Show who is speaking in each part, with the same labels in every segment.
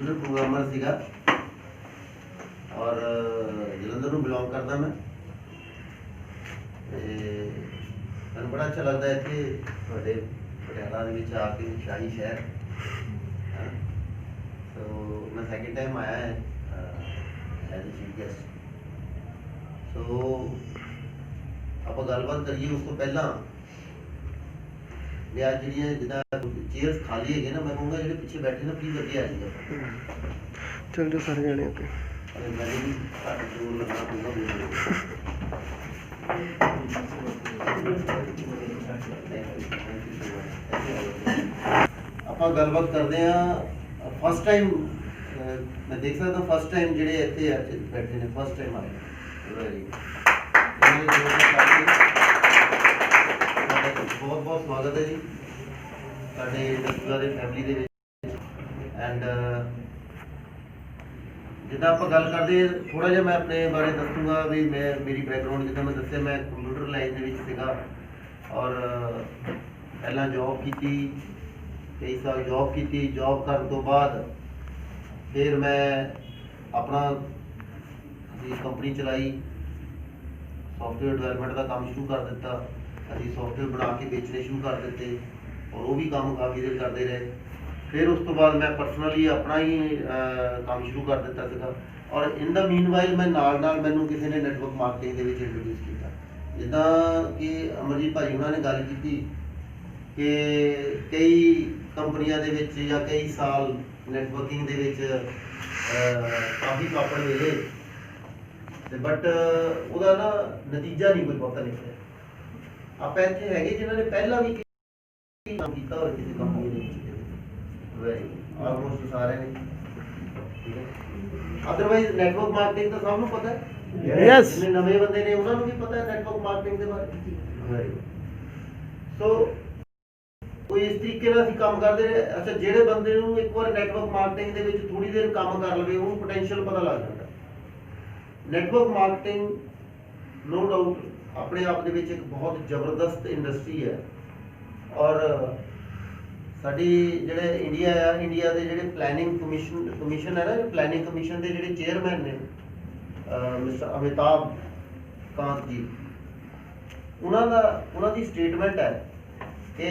Speaker 1: Programmer सीगा और जलंधर ਨੂੰ ਬਿਲੋਂਗ ਕਰਦਾ ਮੈਂ ਤੇ ਮੈਨੂੰ ਬੜਾ ਅੱਛਾ ਲੱਗਦਾ ਇੱਥੇ ਤੁਹਾਡੇ ਪਟਿਆਲਾ ਦੇ ਵਿੱਚ ਆ ਕੇ ਸ਼ਾਹੀ ਸ਼ਹਿਰ तो मैं सेकंड टाइम आया है as a chief guest so ਆਪਾਂ ਗੱਲਬਾਤ ਕਰੀਏ ਉਸ ਤੋਂ ਪਹਿਲਾਂ ਵੀ ਅੱਜ ਜਿਹੜੀਆਂ ਜਿੱਦਾਂ ਚੇਅਰਸ ਖਾਲੀ ਹੈਗੇ ਨਾ ਮੈਂ ਕਹੂੰਗਾ ਜਿਹੜੇ ਪਿੱਛੇ ਬੈਠੇ ਨੇ ਪਲੀਜ਼ ਅੱਗੇ ਆ ਜਾਈਏ
Speaker 2: ਚਲ ਜੋ ਸਾਰੇ ਜਾਣੇ ਅੱਗੇ
Speaker 1: ਮੈਂ ਵੀ ਘੱਟ ਜ਼ੋਰ ਲਗਾਉਣਾ ਪਊਗਾ ਆਪਾਂ ਗੱਲਬਾਤ ਕਰਦੇ ਆ फस्ट टाइम मैं देख सकता फस्ट टाइम ਜਿਹੜੇ ਇੱਥੇ ਬੈਠੇ ਨੇ फस्ट टाइम ਆਏ ਵੈਰੀ ਬਹੁਤ ਬਹੁਤ ਸਵਾਗਤ ਹੈ ਜੀ ਸਾਡੇ ਦਸੂਆ ਦੇ ਫੈਮਿਲੀ ਦੇ ਵਿੱਚ ਐਂਡ ਜਿੱਦਾਂ ਆਪਾਂ ਗੱਲ ਕਰਦੇ ਥੋੜਾ ਜਿਹਾ ਮੈਂ ਆਪਣੇ ਬਾਰੇ ਦੱਸੂਗਾ ਵੀ ਮੈਂ ਮੇਰੀ ਬੈਕਗ੍ਰਾਉਂਡ ਜਿੱਦਾਂ ਮੈਂ ਦੱਸਿਆ ਮੈਂ ਕੰਪਿਊਟਰ ਲਾਈਨ ਦੇ ਵਿੱਚ ਸੀਗਾ ਔਰ ਪਹਿਲਾਂ ਜੌਬ ਕੀਤੀ कई साल जॉब की जॉब करने तो बाद फिर मैं अपना कंपनी चलाई सॉफ्टवेयर डेवलपमेंट का काम शुरू कर दिता अभी सॉफ्टवेयर बना के बेचने शुरू कर देते और वो भी काम काफ़ी देर करते रहे फिर उस तो बाद मैं परसनली अपना ही काम शुरू कर दिता सीगा और इन द मीन वाइल मैं नाल मैनू किसी ने नैटवर्क मार्केटिंग के इंट्रोड्यूस किया जिदा कि अमरजीत भाजी उन्होंने गल की कि कई कंपनियां दे विच या कई साल नैटवर्किंग दे विच काफ़ी पापड़ मिले ते बट उहदा ना नतीजा नहीं कोई बहुता निकलिया आप इत्थे हैगे जिन्हां ने पहला भी काम कीता होवे किसी कंपनी दे विच वैरी ऑलमोस्ट सारे ने ठीक है अदरवाइज नेटवर्क मार्केटिंग तो सब नूं पता है
Speaker 2: यस
Speaker 1: जिन्ने नवे बंदे ने उन्हां नूं भी पता है नेटवर्क मार्केटिंग दे बारे वैरी सो कोई इस तरीके ਨਾਲ ਅਸੀਂ ਕੰਮ ਕਰਦੇ ਰਹੇ ਅੱਛਾ ਜਿਹੜੇ ਬੰਦੇ ਨੂੰ ਇੱਕ ਵਾਰ ਨੈਟਵਰਕ ਮਾਰਕੀਟਿੰਗ ਦੇ ਵਿੱਚ ਥੋੜੀ ਦੇਰ ਕੰਮ ਕਰ ਲਵੇ ਉਹਨੂੰ ਪੋਟੈਂਸ਼ੀਅਲ ਪਤਾ ਲੱਗ ਜਾਂਦਾ ਨੈਟਵਰਕ ਮਾਰਕੀਟਿੰਗ ਨੋ ਡਾਊਟ ਆਪਣੇ ਆਪ ਦੇ ਵਿੱਚ ਇੱਕ ਬਹੁਤ ਜ਼ਬਰਦਸਤ ਇੰਡਸਟਰੀ ਹੈ ਔਰ ਸਾਡੀ ਜਿਹੜੇ ਇੰਡੀਆ ਦੇ ਜਿਹੜੇ ਪਲੈਨਿੰਗ ਕਮਿਸ਼ਨ ਹੈ ਨਾ ਪਲੈਨਿੰਗ ਕਮਿਸ਼ਨ ਦੇ ਜਿਹੜੇ ਚੇਅਰਮੈਨ ਨੇ ਮਿਸਟਰ ਅਮਿਤਾਭ ਕਾਂਤ ਜੀ ਉਹਨਾਂ ਦੀ ਸਟੇਟਮੈਂਟ ਹੈ ਕਿ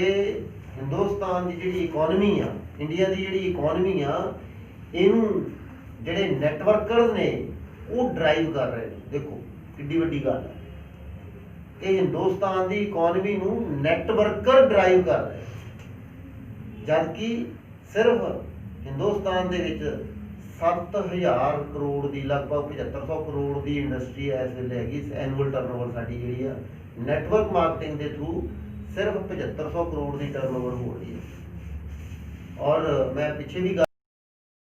Speaker 1: हिंदुस्तान की जी इकोनमी आ इंडिया की जी इकोनमी आ इनू जेडे नैटवर्कर ने वो ड्राइव कर रहे हैं देखो किड्डी वड्डी गल है कि हिंदुस्तान की इकोनमी नू नैटवर्कर ड्राइव कर रहे हैं जबकि सिर्फ हिंदुस्तान दे विच 7000 करोड़ की लगभग 7500 करोड़ की इंडस्ट्री है इस वेले हैगी एनुअल टर्नओवर साडी जिहड़ी आ नैटवर्क मार्केटिंग के थ्रू सिर्फ 7500 करोड़ की टर्नओवर हो रही है और मैं पीछे भी गल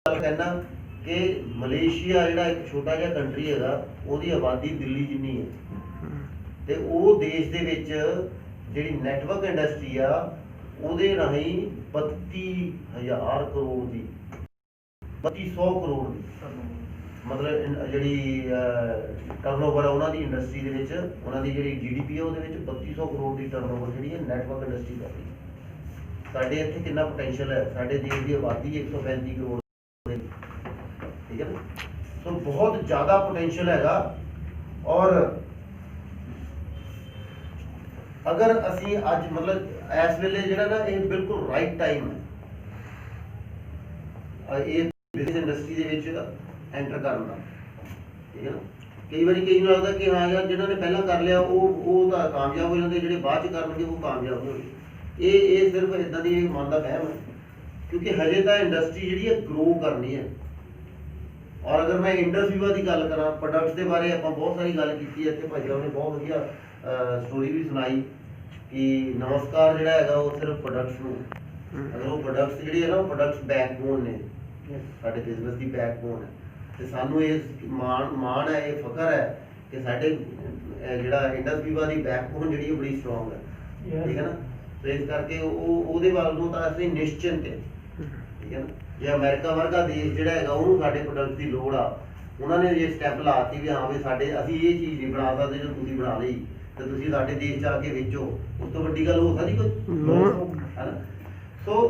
Speaker 1: कहना कि मलेशिया जिहड़ा एक छोटा जिहा कंट्री है उसकी आबादी दिल्ली जिन्नी है तो वो देश दे विच जिहड़ी नैटवर्क इंडस्ट्री आ उहदे राहीं 32000 करोड़ की 3200 करोड़ की मतलब जिहड़ी टर्नओवर है उन्होंने इंडस्ट्री के उन्होंने जी GDP है वो 3200 करोड़ की टर्नओवर जी है नैटवर्क इंडस्ट्री कर रही है साढ़े इतने कितना पोटेंशियल है साढ़े देश की आबादी 135 करोड़ ठीक है ना तो बहुत ज़्यादा पोटेंशियल है और अगर असी अज मतलब इस वेले जो ना ये बिल्कुल राइट टाइम है ये बिजनेस इंडस्ट्री के एंटर करना ठीक है ना कई बार कई लगता कि हाँ यार जिन्होंने पहला कर लिया वो कामयाब हो जाते जो बाद करनगे वो कामयाब हो ये सिर्फ इदा की मन का वहम है क्योंकि हजे तो इंडस्ट्री जी है ग्रो करनी है और अगर मैं इंडस विवा की गल करा प्रोडक्ट्स के बारे आप बहुत सारी गल की इतने भाई ने बहुत वधिया स्टोरी भी सुनाई कि नमस्कार जोड़ा है वो सिर्फ प्रोडक्ट्स में अगर वो प्रोडक्ट्स जी है ना प्रोडक्ट्स बैकबोन ने साढ़े बिजनेस की बैकबोन है तो सानू ये मान है ये फखर है कि साढ़े जिहड़ा इंडस विवा की बैकबोन जी बड़ी स्ट्रोंग है ठीक है ना तो इस करके वो वाल तो असं निश्चिंत है ठीक है ना जो अमेरिका वर्गा देश जिहड़ा है उन्होंने साढ़े प्रोडक्ट की लोड़ आ उन्होंने ये स्टैप लाती भी हाँ भी साढ़े असी ये चीज़ नहीं बना सकते जो तुसीं बना ली तो तुसीं साढ़े देश च आके बेचो उस तो वड्डी गल हो सकती कोई है ना सो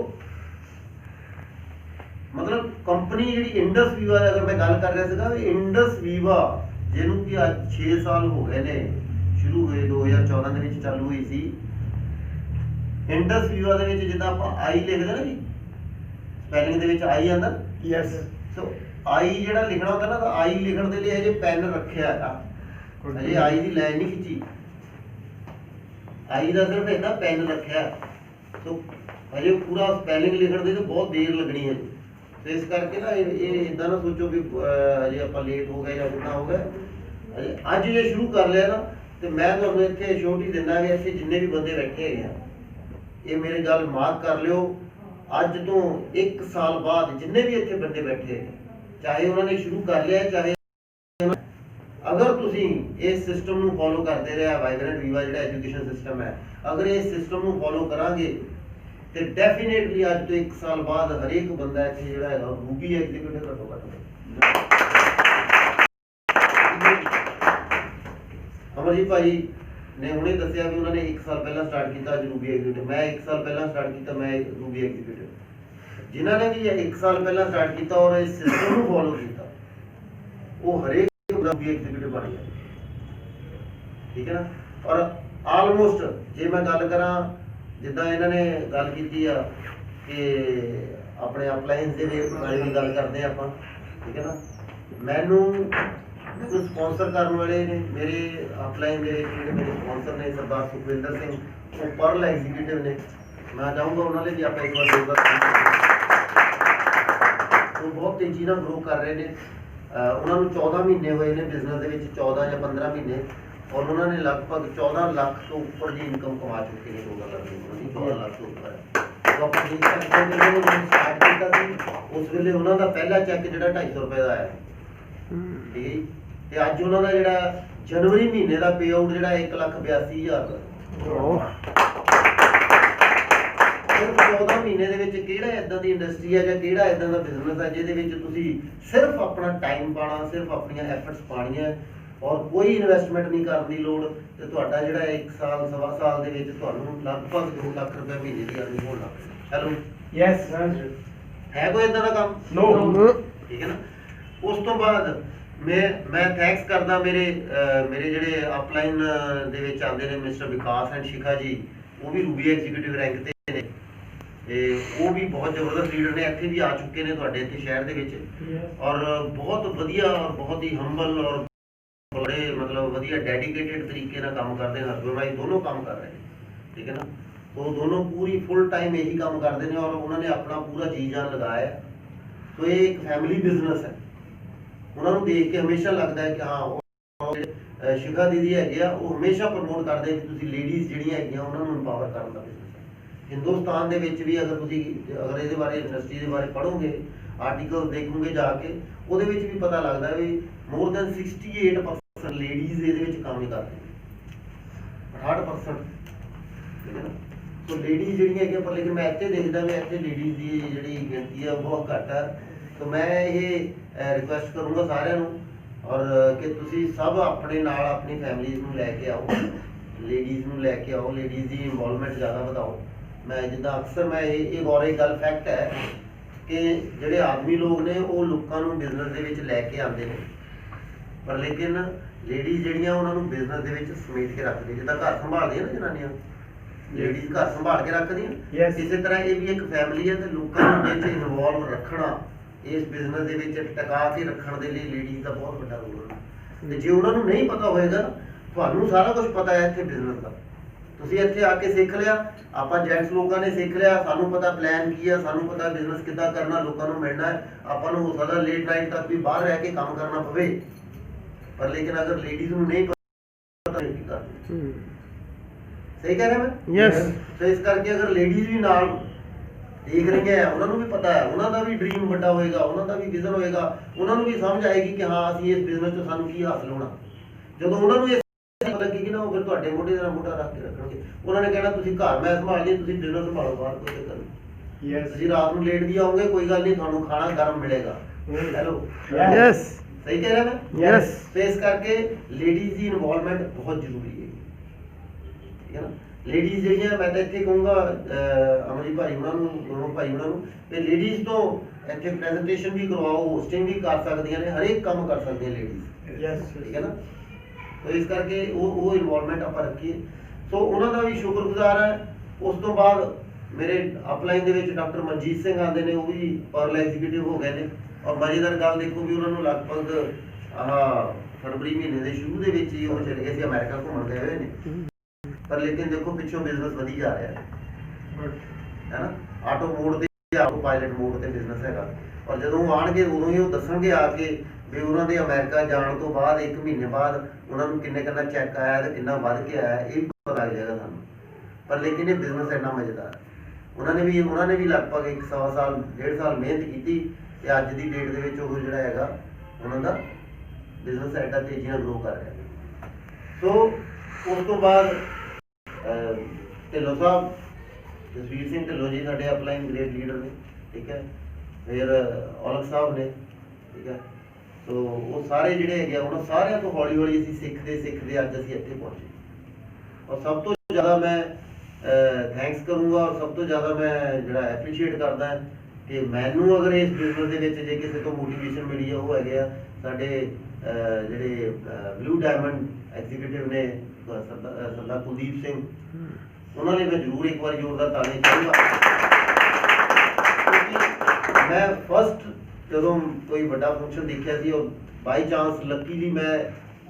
Speaker 1: ਮਤਲਬ ਕੰਪਨੀ ਜਿਹੜੀ ਇੰਡਸ ਵੀਵਾ ਦੀ, ਅਗਰ ਮੈਂ ਗੱਲ ਕਰ ਰਿਹਾ ਸੀਗਾ ਵੀ ਇੰਡਸ ਵੀਵਾ ਜਿਹਨੂੰ ਕਿ ਅੱਜ 6 ਸਾਲ ਹੋ ਗਏ ਨੇ, ਸ਼ੁਰੂ ਹੋਏ 2014 ਦੇ ਵਿੱਚ ਚਾਲੂ ਹੋਈ ਸੀ। ਇੰਡਸ ਵੀਵਾ ਦੇ ਵਿੱਚ ਜਿੱਦਾਂ ਆਪਾਂ ਆਈ ਲਿਖਦੇ ਨਾ ਜੀ, ਸਪੈਲਿੰਗ ਦੇ ਵਿੱਚ ਆਈ ਆਂਦਾ,
Speaker 2: ਯੈਸ
Speaker 1: ਸੋ ਆਈ ਜਿਹੜਾ ਲਿਖਣਾ ਹੁੰਦਾ ਨਾ, ਤਾਂ ਆਈ ਲਿਖਣ ਦੇ ਲਈ ਹਜੇ ਪੈਨ ਰੱਖਿਆ ਆ, ਹਜੇ ਆਈ ਦੀ ਲਾਈਨ ਨਹੀਂ ਖਿੱਚੀ, ਆਈ ਦਾ ਸਿਰਫ ਇਹਦਾ ਪੈਨ ਰੱਖਿਆ। ਸੋ ਹਜੇ ਪੂਰਾ ਸਪੈਲਿੰਗ ਲਿਖਣ ਦੇ ਤੇ ਬਹੁਤ ਦੇਰ ਲੱਗਣੀ ਹੈ। ਤੇ ਇਸ ਕਰਕੇ ਨਾ ਇਹ ਇਦਾਂ ਨਾ ਸੋਚੋ ਵੀ ਹਜੇ ਆਪਾਂ ਲੇਟ ਹੋ ਗਏ ਜਾਂ ਕਿੰਨਾ ਹੋ ਗਿਆ। ਹਜੇ ਅੱਜ ਜੇ ਸ਼ੁਰੂ ਕਰ ਲਿਆ ਨਾ, ਤੇ ਮੈਂ ਤੁਹਾਨੂੰ ਇੱਥੇ ਛੋਟੀ ਦਿੰਦਾ ਕਿ ਇੱਥੇ ਜਿੰਨੇ ਵੀ ਬੰਦੇ ਬੈਠੇ ਹੈਗੇ ਆ, ਇਹ ਮੇਰੀ ਗੱਲ ਮਾਰਕ ਕਰ ਲਿਓ, ਅੱਜ ਤੋਂ 1 ਸਾਲ ਬਾਅਦ ਜਿੰਨੇ ਵੀ ਇੱਥੇ ਬੰਦੇ ਬੈਠੇ ਹੈਗੇ, ਚਾਹੇ ਉਹਨਾਂ ਨੇ ਸ਼ੁਰੂ ਕਰ ਲਿਆ, ਚਾਹੇ ਅਗਰ ਤੁਸੀਂ ਇਸ ਸਿਸਟਮ ਨੂੰ ਫੋਲੋ ਕਰਦੇ ਰਿਹਾ, ਵਾਈਬ੍ਰੈਂਟ ਵੀਵਾ ਜਿਹੜਾ ਐਜੂਕੇਸ਼ਨ ਸਿਸਟਮ ਹੈ, ਅਗਰ ਇਸ ਸਿਸਟਮ ਨੂੰ ਫੋਲੋ ਕਰਾਂਗੇ ਤੇ ਡੈਫੀਨੇਟਲੀ ਅੱਜ ਤੋਂ 1 ਸਾਲ ਬਾਅਦ ਹਰੇਕ ਬੰਦਾ ਇੱਥੇ ਜਿਹੜਾ ਹੈਗਾ ਰੂਬੀ ਐਗਜ਼ੀਕਿਊਟਿਵ ਘੱਟੋ ਘੱਟ ਅਮਰਜੀਤ ਭਾਈ ਨੇ ਹੁਣੇ ਦੱਸਿਆ ਵੀ ਉਹਨਾਂ ਨੇ 1 ਸਾਲ ਪਹਿਲਾਂ ਸਟਾਰਟ ਕੀਤਾ ਅੱਜ ਰੂਬੀ ਐਗਜ਼ੀਕਿਊਟਿਵ। ਮੈਂ 1 ਸਾਲ ਪਹਿਲਾਂ ਸਟਾਰਟ ਕੀਤਾ, ਮੈਂ ਰੂਬੀ ਐਗਜ਼ੀਕਿਊਟਿਵ। ਜਿਨ੍ਹਾਂ ਨੇ ਵੀ 1 ਸਾਲ ਪਹਿਲਾਂ ਸਟਾਰਟ ਕੀਤਾ ਔਰ ਇਸ ਸਿਸਟਮ ਨੂੰ ਫੋਲੋ ਕੀਤਾ, ਉਹ ਹਰੇਕ ਰੂਬੀ ਐਗਜ਼ੀਕਿਊਟਿਵ ਬਣ ਗਿਆ, ਠੀਕ ਹੈ ਨਾ। ਔਰ ਆਲਮੋਸਟ ਜੇ ਮੈਂ ਗੱਲ ਕਰਾਂ, ਜਿੱਦਾਂ ਇਹਨਾਂ ਨੇ ਗੱਲ ਕੀਤੀ ਆ ਕਿ ਆਪਣੇ ਅਪਲਾਈਨਸ ਦੇ ਬਾਰੇ ਵੀ ਗੱਲ ਕਰਦੇ ਆ ਆਪਾਂ, ਠੀਕ ਹੈ ਨਾ। ਮੈਨੂੰ ਸਪਾਂਸਰ ਕਰਨ ਵਾਲੇ ਨੇ ਮੇਰੇ ਅਪਲਾਈਨ ਦੇ ਜਿਹੜੇ ਮੇਰੇ ਸਪਾਂਸਰ ਨੇ, ਸਰਦਾਰ ਸੁਖਵਿੰਦਰ ਸਿੰਘ, ਉਹ ਪਰਲ ਐਗਜ਼ੀਕਿਊਟਿਵ ਨੇ। ਮੈਂ ਚਾਹੂੰਗਾ ਉਹਨਾਂ ਲਈ ਵੀ ਆਪਾਂ ਇੱਕ ਵਾਰ ਉਹ ਬਹੁਤ ਤੇਜ਼ੀ ਨਾਲ ਗਰੋ ਕਰ ਰਹੇ ਨੇ। ਉਹਨਾਂ ਨੂੰ 14 ਮਹੀਨੇ ਹੋਏ ਨੇ ਬਿਜ਼ਨਸ ਦੇ ਵਿੱਚ, 14 ਜਾਂ 15 ਮਹੀਨੇ, ਔਰ ਉਹਨਾਂ ਨੇ ਲਗਭਗ 14 ਲੱਖ ਤੋਂ ਉੱਪਰ ਦੀ ਇਨਕਮ ਕਮਾ ਚੁੱਕੇ ਨੇ। ਉਹਨਾਂ ਦੀ 14 ਲੱਖ ਤੋਂ ਉੱਪਰ ਹੈ। ਆਪਾਂ ਦੇਖ ਸਕਦੇ ਹਾਂ ਕਿ ਜਦੋਂ ਸਟਾਰਟ ਕੀਤਾ ਸੀ ਉਸ ਵੇਲੇ ਉਹਨਾਂ ਦਾ ਪਹਿਲਾ ਚੈੱਕ ਜਿਹੜਾ 250 ਰੁਪਏ ਦਾ ਆਇਆ, ਠੀਕ ਹੈ ਜੀ। ਤੇ ਅੱਜ ਉਹਨਾਂ ਦਾ ਜਿਹੜਾ ਜਨਵਰੀ ਮਹੀਨੇ ਦਾ ਪੇ ਆਊਟ ਜਿਹੜਾ 1,82,000 ਦਾ। ਸਿਰਫ 14 ਮਹੀਨੇ ਦੇ ਵਿੱਚ ਕਿਹੜਾ ਇਦਾਂ ਦੀ ਇੰਡਸਟਰੀ ਹੈ ਜਾਂ ਕਿਹੜਾ ਇਦਾਂ ਦਾ ਬਿਜ਼ਨਸ ਹੈ ਜਿਹਦੇ ਵਿੱਚ ਤੁਸੀਂ ਸਿਰਫ ਆਪਣਾ ਟਾਈਮ ਪਾਣਾ, ਸਿਰਫ ਆਪਣੀਆਂ ਐਫਰਟਸ ਪਾਣੀਆਂ ਔਰ ਕੋਈ ਇਨਵੈਸਟਮੈਂਟ ਨਹੀਂ ਕਰਨ ਦੀ ਲੋੜ, ਤੇ ਤੁਹਾਡਾ ਜਿਹੜਾ 1 ਸਾਲ ਸਵਾ ਸਾਲ ਦੇ ਵਿੱਚ ਤੁਹਾਨੂੰ ਲਗਭਗ 2 ਲੱਖ ਰੁਪਏ ਮਹੀਨੇ ਦੀ ਅਰਨਿੰਗ ਹੋਣ ਲੱਗ ਪਈ। ਹੈਲੋ,
Speaker 2: ਯੈਸ
Speaker 1: ਹੈ ਕੋਈ ਇਦਾਂ ਦਾ ਕੰਮ?
Speaker 2: ਨੋ,
Speaker 1: ਠੀਕ ਹੈ ਨਾ। ਉਸ ਤੋਂ ਬਾਅਦ ਮੈਂ ਥੈਂਕਸ ਕਰਦਾ ਮੇਰੇ ਜਿਹੜੇ ਅਪਲਾਈਨ ਦੇ ਵਿੱਚ ਆਉਂਦੇ ਨੇ, ਮਿਸਟਰ ਵਿਕਾਸ ਐਂਡ ਸ਼ਿਖਾ ਜੀ, ਉਹ ਵੀ ਰੂਬੀ ਐਗਜ਼ੀਕਿਊਟਿਵ ਰੈਂਕ ਤੇ ਨੇ, ਤੇ ਉਹ ਵੀ ਬਹੁਤ ਜ਼ਬਰਦਸਤ ਲੀਡਰ ਨੇ, ਇੱਥੇ ਵੀ ਆ ਚੁੱਕੇ ਨੇ ਤੁਹਾਡੇ ਇੱਥੇ ਸ਼ਹਿਰ ਦੇ ਵਿੱਚ, ਔਰ ਬਹੁਤ ਵਧੀਆ ਔਰ ਬਹੁਤ ਹੀ ਹੰਬਲ ਔਰ ਬੜੇ ਮਤਲਬ ਵਧੀਆ ਡੈਡੀਕੇਟਿਡ ਤਰੀਕੇ ਨਾਲ ਕੰਮ ਕਰਦੇ ਨੇ। ਹਸਬੈਂਡ ਵਾਈਫ ਦੋਨੋਂ ਕੰਮ ਕਰ ਰਹੇ ਨੇ, ਠੀਕ ਹੈ ਨਾ। ਉਹ ਦੋਨੋਂ ਪੂਰੀ ਫੁੱਲ ਟਾਈਮ ਇਹੀ ਕੰਮ ਕਰਦੇ ਨੇ ਔਰ ਉਹਨਾਂ ਨੇ ਆਪਣਾ ਪੂਰਾ ਜੀ ਜਾਨ ਲਗਾਇਆ। ਸੋ ਇਹ ਇੱਕ ਫੈਮਿਲੀ ਬਿਜ਼ਨਸ ਹੈ। ਉਹਨਾਂ ਨੂੰ ਦੇਖ ਕੇ ਹਮੇਸ਼ਾ ਲੱਗਦਾ ਹੈ ਕਿ ਹਾਂ, ਉਹ ਸ਼ਿਖਾ ਦੀਦੀ ਹੈਗੇ ਆ, ਉਹ ਹਮੇਸ਼ਾ ਪ੍ਰਮੋਟ ਕਰਦੇ ਕਿ ਤੁਸੀਂ ਲੇਡੀਜ਼ ਜਿਹੜੀਆਂ ਹੈਗੀਆਂ ਉਹਨਾਂ ਨੂੰ ਇੰਪਾਵਰ ਕਰਨ ਦਾ ਬਿਜ਼ਨਸ ਹੈ। ਹਿੰਦੁਸਤਾਨ ਦੇ ਵਿੱਚ ਵੀ ਅਗਰ ਇਹਦੇ ਬਾਰੇ ਇੰਡਸਟਰੀ ਦੇ ਬਾਰੇ ਪੜ੍ਹੋਗੇ, ਆਰਟੀਕਲ ਦੇਖੋਗੇ ਜਾ ਕੇ, ਉਹਦੇ ਵਿੱਚ ਵੀ ਪਤਾ ਲੱਗਦਾ ਵੀ ਮੋਰ ਦੈਨ 68% ਲੇਡੀਜ਼ ਇਹਦੇ ਵਿੱਚ ਕੰਮ ਹੀ ਕਰਦੇ ਨੇ, 68%, ਠੀਕ ਹੈ ਨਾ। ਸੋ ਲੇਡੀਜ਼ ਜਿਹੜੀਆਂ ਹੈਗੀਆਂ, ਪਰ ਲੇਕਿਨ ਮੈਂ ਇੱਥੇ ਦੇਖਦਾ ਵੀ ਇੱਥੇ ਲੇਡੀਜ਼ ਦੀ ਜਿਹੜੀ ਗਿਣਤੀ ਆ ਬਹੁਤ ਘੱਟ ਹੈ। तो मैं ये रिक्वेस्ट करूँगा सारे और कि तुसी सब अपने नाल अपनी फैमिलीज़ नूं लैके आओ, लेडीज़ नूं लैके आओ, लेडीज़ की इन्वॉल्वमेंट ज़्यादा बताओ। मैं जिद्दां अक्सर मैं एक और एक गल फैक्ट है कि जिहड़े आदमी लोग ने वो लोकां नूं बिजनेस दे विच लैके आंदे ने, पर लेकिन लेडीज़ जिहड़ियां उन्हां नूं बिजनेस दे विच समेट के रखदे, जिद्दां घर संभालदियां ना जनानियां, लेडीज़ घर संभाल के रखदियां, इसी तरह ये भी एक फैमिली है। तो लोकां नूं विच इन्वॉल्व रखना, इस बिजनेस के टका के रखने के लिए लेडीज़ का बहुत बड़ा रोल है। तो जो उन्होंने नहीं पता होएगा, तो सारा कुछ पता है इतने बिजनेस का, तुसीं इत्थे आके सीख लिया, आप जेंट्स लोगों ने सीख लिया, सानू पता प्लान की है, सानू पता बिजनेस कितना करना, लोगों को मिलना है, आपां नूं हो सकदा लेट नाइट तक भी बाहर रह के काम करना पवे, पर लेकिन अगर लेडीज़ नूं नहीं पता नहीं करना। सही कह रहे मैं? यस। तो इस करके अगर लेडीज़ भी नाल देख रही है, उन्होंने भी पता है, उन्होंने भी ड्रीम बड़ा होएगा, उन्होंने भी विजन होएगा, उन्होंने भी समझ आएगी कि हाँ असीं इस बिजनेस तो सानू की हासिल होना। जदों उन्होंने ये पता लगेगी ना, वो फिर तुहाडे मोढे नाल मोढा रख के रखणगे। उन्होंने कहना तुसीं घर मैं संभालदी, तुसीं बिजनेस संभालो, बाहर कोई चक्कर नहीं। यस। तुसीं रात नूं लेट भी आओगे, कोई गल नहीं, तुहानूं खाना गर्म मिलेगा। हेलो, यस, सही कह रहा मैं? यस। तो इस करके लेडीज़ की इन्वॉल्वमेंट बहुत जरूरी है, ठीक है ना। लेडीज़ जी मैं तो इतने कहूँगा अमरजीत भाई उन्होंने, दोनों भाई उन्होंने, लेडीज़ तो ਇੱਥੇ ਪ੍ਰੈਜੈਂਟੇਸ਼ਨ ਵੀ ਕਰਵਾਓ, ਹੋਸਟਿੰਗ ਵੀ ਕਰ ਸਕਦੀਆਂ ਨੇ, ਹਰੇਕ ਕੰਮ ਕਰ ਸਕਦੀਆਂ ਲੇਡੀਜ਼।
Speaker 3: ਯੈਸ
Speaker 1: ਠੀਕ ਹੈ ਨਾ। ਸੋ ਇਸ ਕਰਕੇ ਉਹ ਇਨਵੋਲਵਮੈਂਟ ਆਪਾਂ ਰੱਖੀਏ। ਸੋ ਉਹਨਾਂ ਦਾ ਵੀ ਸ਼ੁਕਰਗੁਜ਼ਾਰ ਹੈ। ਉਸ ਤੋਂ ਬਾਅਦ ਮੇਰੇ ਅਪਲਾਈਨ ਦੇ ਵਿੱਚ ਡਾਕਟਰ ਮਨਜੀਤ ਸਿੰਘ ਆਉਂਦੇ ਨੇ, ਉਹ ਵੀ ਪਰਲ ਐਗਜ਼ੀਕਿਊਟਿਵ ਹੋ ਗਏ ਨੇ। ਔਰ ਮਜ਼ੇਦਾਰ ਗੱਲ ਦੇਖੋ ਵੀ ਉਹਨਾਂ ਨੂੰ ਲਗਭਗ ਫਰਵਰੀ ਮਹੀਨੇ ਦੇ ਸ਼ੁਰੂ ਦੇ ਵਿੱਚ ਹੀ ਉਹ ਚਲੇ ਗਏ ਸੀ, ਅਮਰੀਕਾ ਘੁੰਮਣ ਗਏ ਹੋਏ ਨੇ। ਪਰ ਲੇਕਿਨ ਦੇਖੋ ਪਿੱਛੋਂ ਬਿਜ਼ਨਸ ਵਧੀ ਜਾ ਰਿਹਾ ਹੈ ਨਾ। ਆਟੋ ਮੋਡ ਤੇ, ਆਟੋ ਪਾਇਲਟ ਮੋਡ ਤੇ ਬਿਜ਼ਨਸ ਹੈਗਾ। ਔਰ ਜਦੋਂ ਉਹ ਆਣਗੇ ਉਦੋਂ ਹੀ ਉਹ ਦੱਸਣਗੇ ਆ ਕੇ ਵੀ ਉਹਨਾਂ ਦੇ ਅਮਰੀਕਾ ਜਾਣ ਤੋਂ ਬਾਅਦ 1 ਮਹੀਨੇ ਬਾਅਦ ਉਹਨਾਂ ਨੂੰ ਕਿੰਨਾ ਚੈੱਕ ਆਇਆ ਤੇ ਕਿੰਨਾ ਵੱਧ ਕੇ ਆਇਆ, ਇਹ ਵੀ ਪਤਾ ਲੱਗ ਜਾਏਗਾ ਸਾਨੂੰ। ਪਰ ਲੇਕਿਨ ਇਹ ਬਿਜ਼ਨਸ ਇੰਨਾ ਮਜ਼ੇਦਾਰ ਹੈ। ਉਹਨਾਂ ਨੇ ਵੀ ਲਗਭਗ 1.25 ਸਾਲ 1.5 ਸਾਲ ਮਿਹਨਤ ਕੀਤੀ ਤੇ ਅੱਜ ਦੀ ਡੇਟ ਦੇ ਵਿੱਚ ਉਹ ਜਿਹੜਾ ਹੈਗਾ ਉਹਨਾਂ ਦਾ ਬਿਜ਼ਨਸ ਐਡਾ ਤੇਜ਼ੀ ਨਾਲ ਗਰੋ ਕਰ ਰਿਹਾ। ਸੋ ਉਸ ਤੋਂ ਬਾਅਦ ਢਿੱਲੋਂ ਸਾਹਿਬ, ਜਸਵੀਰ ਸਿੰਘ ਢਿੱਲੋਂ ਜੀ ਸਾਡੇ ਅਪਲਾਈਨ ਗ੍ਰੇਟ ਲੀਡਰ ਨੇ। ਠੀਕ ਹੈ। ਫਿਰ ਔਲਖ ਸਾਹਿਬ ਨੇ। ਠੀਕ ਹੈ। ਸੋ ਉਹ ਸਾਰੇ ਜਿਹੜੇ ਹੈਗੇ ਉਹਨਾਂ ਸਾਰਿਆਂ ਤੋਂ ਹੌਲੀ ਹੌਲੀ ਅਸੀਂ ਸਿੱਖਦੇ ਅੱਜ ਅਸੀਂ ਇੱਥੇ ਪਹੁੰਚੇ। ਔਰ ਸਭ ਤੋਂ ਜ਼ਿਆਦਾ ਮੈਂ ਥੈਂਕਸ ਕਰੂੰਗਾ ਔਰ ਸਭ ਤੋਂ ਜ਼ਿਆਦਾ ਮੈਂ ਜਿਹੜਾ ਐਪਰੀਸ਼ੀਏਟ ਕਰਦਾ ਕਿ ਮੈਨੂੰ ਅਗਰ ਇਸ ਬਿਜ਼ਨਸ ਦੇ ਵਿੱਚ ਜੇ ਕਿਸੇ ਤੋਂ ਮੋਟੀਵੇਸ਼ਨ ਮਿਲੀ ਹੈ, ਉਹ ਹੈਗੇ ਆ ਸਾਡੇ ਜਿਹੜੇ ਬਲੂ ਡਾਇਮੰਡ ਐਗਜ਼ੀਕਿਊਟਿਵ ਨੇ ਸਰਦਾਰ ਕੁਲਦੀਪ ਸਿੰਘ। ਉਹਨਾਂ ਲਈ ਮੈਂ ਜ਼ਰੂਰ ਇੱਕ ਵਾਰ ਜ਼ੋਰਦਾਰ ਤਾੜੀ ਚਾਹੂੰਗਾ। ਮੈਂ ਫਸਟ ਜਦੋਂ ਕੋਈ ਵੱਡਾ ਫੰਕਸ਼ਨ ਦੇਖਿਆ ਸੀ, ਉਹ ਬਾਈ ਚਾਂਸ ਲੱਕੀਲੀ ਮੈਂ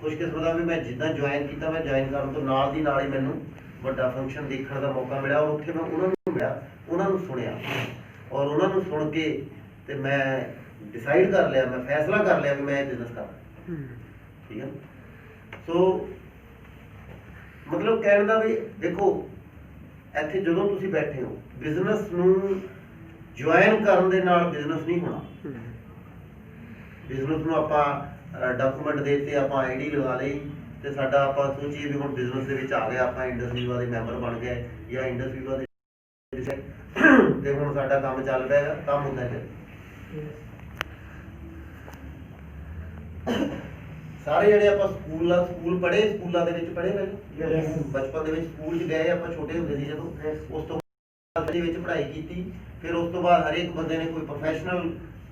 Speaker 1: ਖੁਸ਼ਕਿਸਮਤ ਹਾਂ ਵੀ ਮੈਂ ਜਿੱਦਾਂ ਜੁਆਇਨ ਕੀਤਾ, ਮੈਂ ਜੁਆਇਨ ਕਰਨ ਤੋਂ ਨਾਲ ਦੀ ਨਾਲ ਹੀ ਮੈਨੂੰ ਵੱਡਾ ਫੰਕਸ਼ਨ ਦੇਖਣ ਦਾ ਮੌਕਾ ਮਿਲਿਆ। ਔਰ ਉੱਥੇ ਮੈਂ ਉਹਨਾਂ ਨੂੰ ਮਿਲਿਆ, ਉਹਨਾਂ ਨੂੰ ਸੁਣਿਆ ਔਰ ਉਹਨਾਂ ਨੂੰ ਸੁਣ ਕੇ ਤੇ ਮੈਂ ਡਿਸਾਈਡ ਕਰ ਲਿਆ, ਮੈਂ ਫੈਸਲਾ ਕਰ ਲਿਆ ਵੀ ਮੈਂ ਇਹ ਬਿਜ਼ਨਸ ਕਰਨਾ। ਠੀਕ ਹੈ। ਸੋ ਮਤਲਬ ਕਹਿਣ ਦਾ ਵੀ ਦੇਖੋ, ਇੱਥੇ ਜਦੋਂ ਤੁਸੀਂ ਬੈਠੇ ਹੋ, ਬਿਜ਼ਨਸ ਨੂੰ ਜੁਆਇਨ ਕਰਨ ਦੇ ਨਾਲ ਬਿਜ਼ਨਸ ਨਹੀਂ ਹੋਣਾ। ਬਿਜ਼ਨਸ ਨੂੰ ਆਪਾਂ ਡਾਕੂਮੈਂਟ ਦੇ ਤੇ ਆਪਾਂ ਆਈਡੀ ਲਗਾ ਲਈ ਤੇ ਸਾਡਾ ਆਪਾਂ ਸੋਚੀਏ ਵੀ ਹੁਣ ਬਿਜ਼ਨਸ ਦੇ ਵਿੱਚ ਆ ਗਿਆ, ਆਪਾਂ ਇੰਡਸ ਵੀਵਾ ਦੇ ਮੈਂਬਰ ਬਣ ਗਏ ਜਾਂ ਇੰਡਸ ਵੀਵਾ ਦੇ ਤੇ ਹੁਣ ਸਾਡਾ ਕੰਮ ਚੱਲ ਪਿਆ, ਕੰਮ ਹੁੰਦਾ ਹੈ। ਸਾਰੇ ਜਿਹੜੇ ਆਪਾਂ ਸਕੂਲ ਪੜ੍ਹੇ, ਸਕੂਲਾਂ ਦੇ ਵਿੱਚ ਪੜ੍ਹੇ ਗਏ, ਬਚਪਨ ਦੇ ਵਿੱਚ ਸਕੂਲ 'ਚ ਗਏ ਆਪਾਂ ਛੋਟੇ ਹੁੰਦੇ ਸੀ ਜਦੋਂ। ਉਸ ਤੋਂ ਬਾਅਦ ਦੇ ਵਿੱਚ ਪੜ੍ਹਾਈ ਕੀਤੀ। ਫਿਰ ਉਸ ਤੋਂ ਬਾਅਦ ਹਰੇਕ ਬੰਦੇ ਨੇ ਕੋਈ ਪ੍ਰੋਫੈਸ਼ਨਲ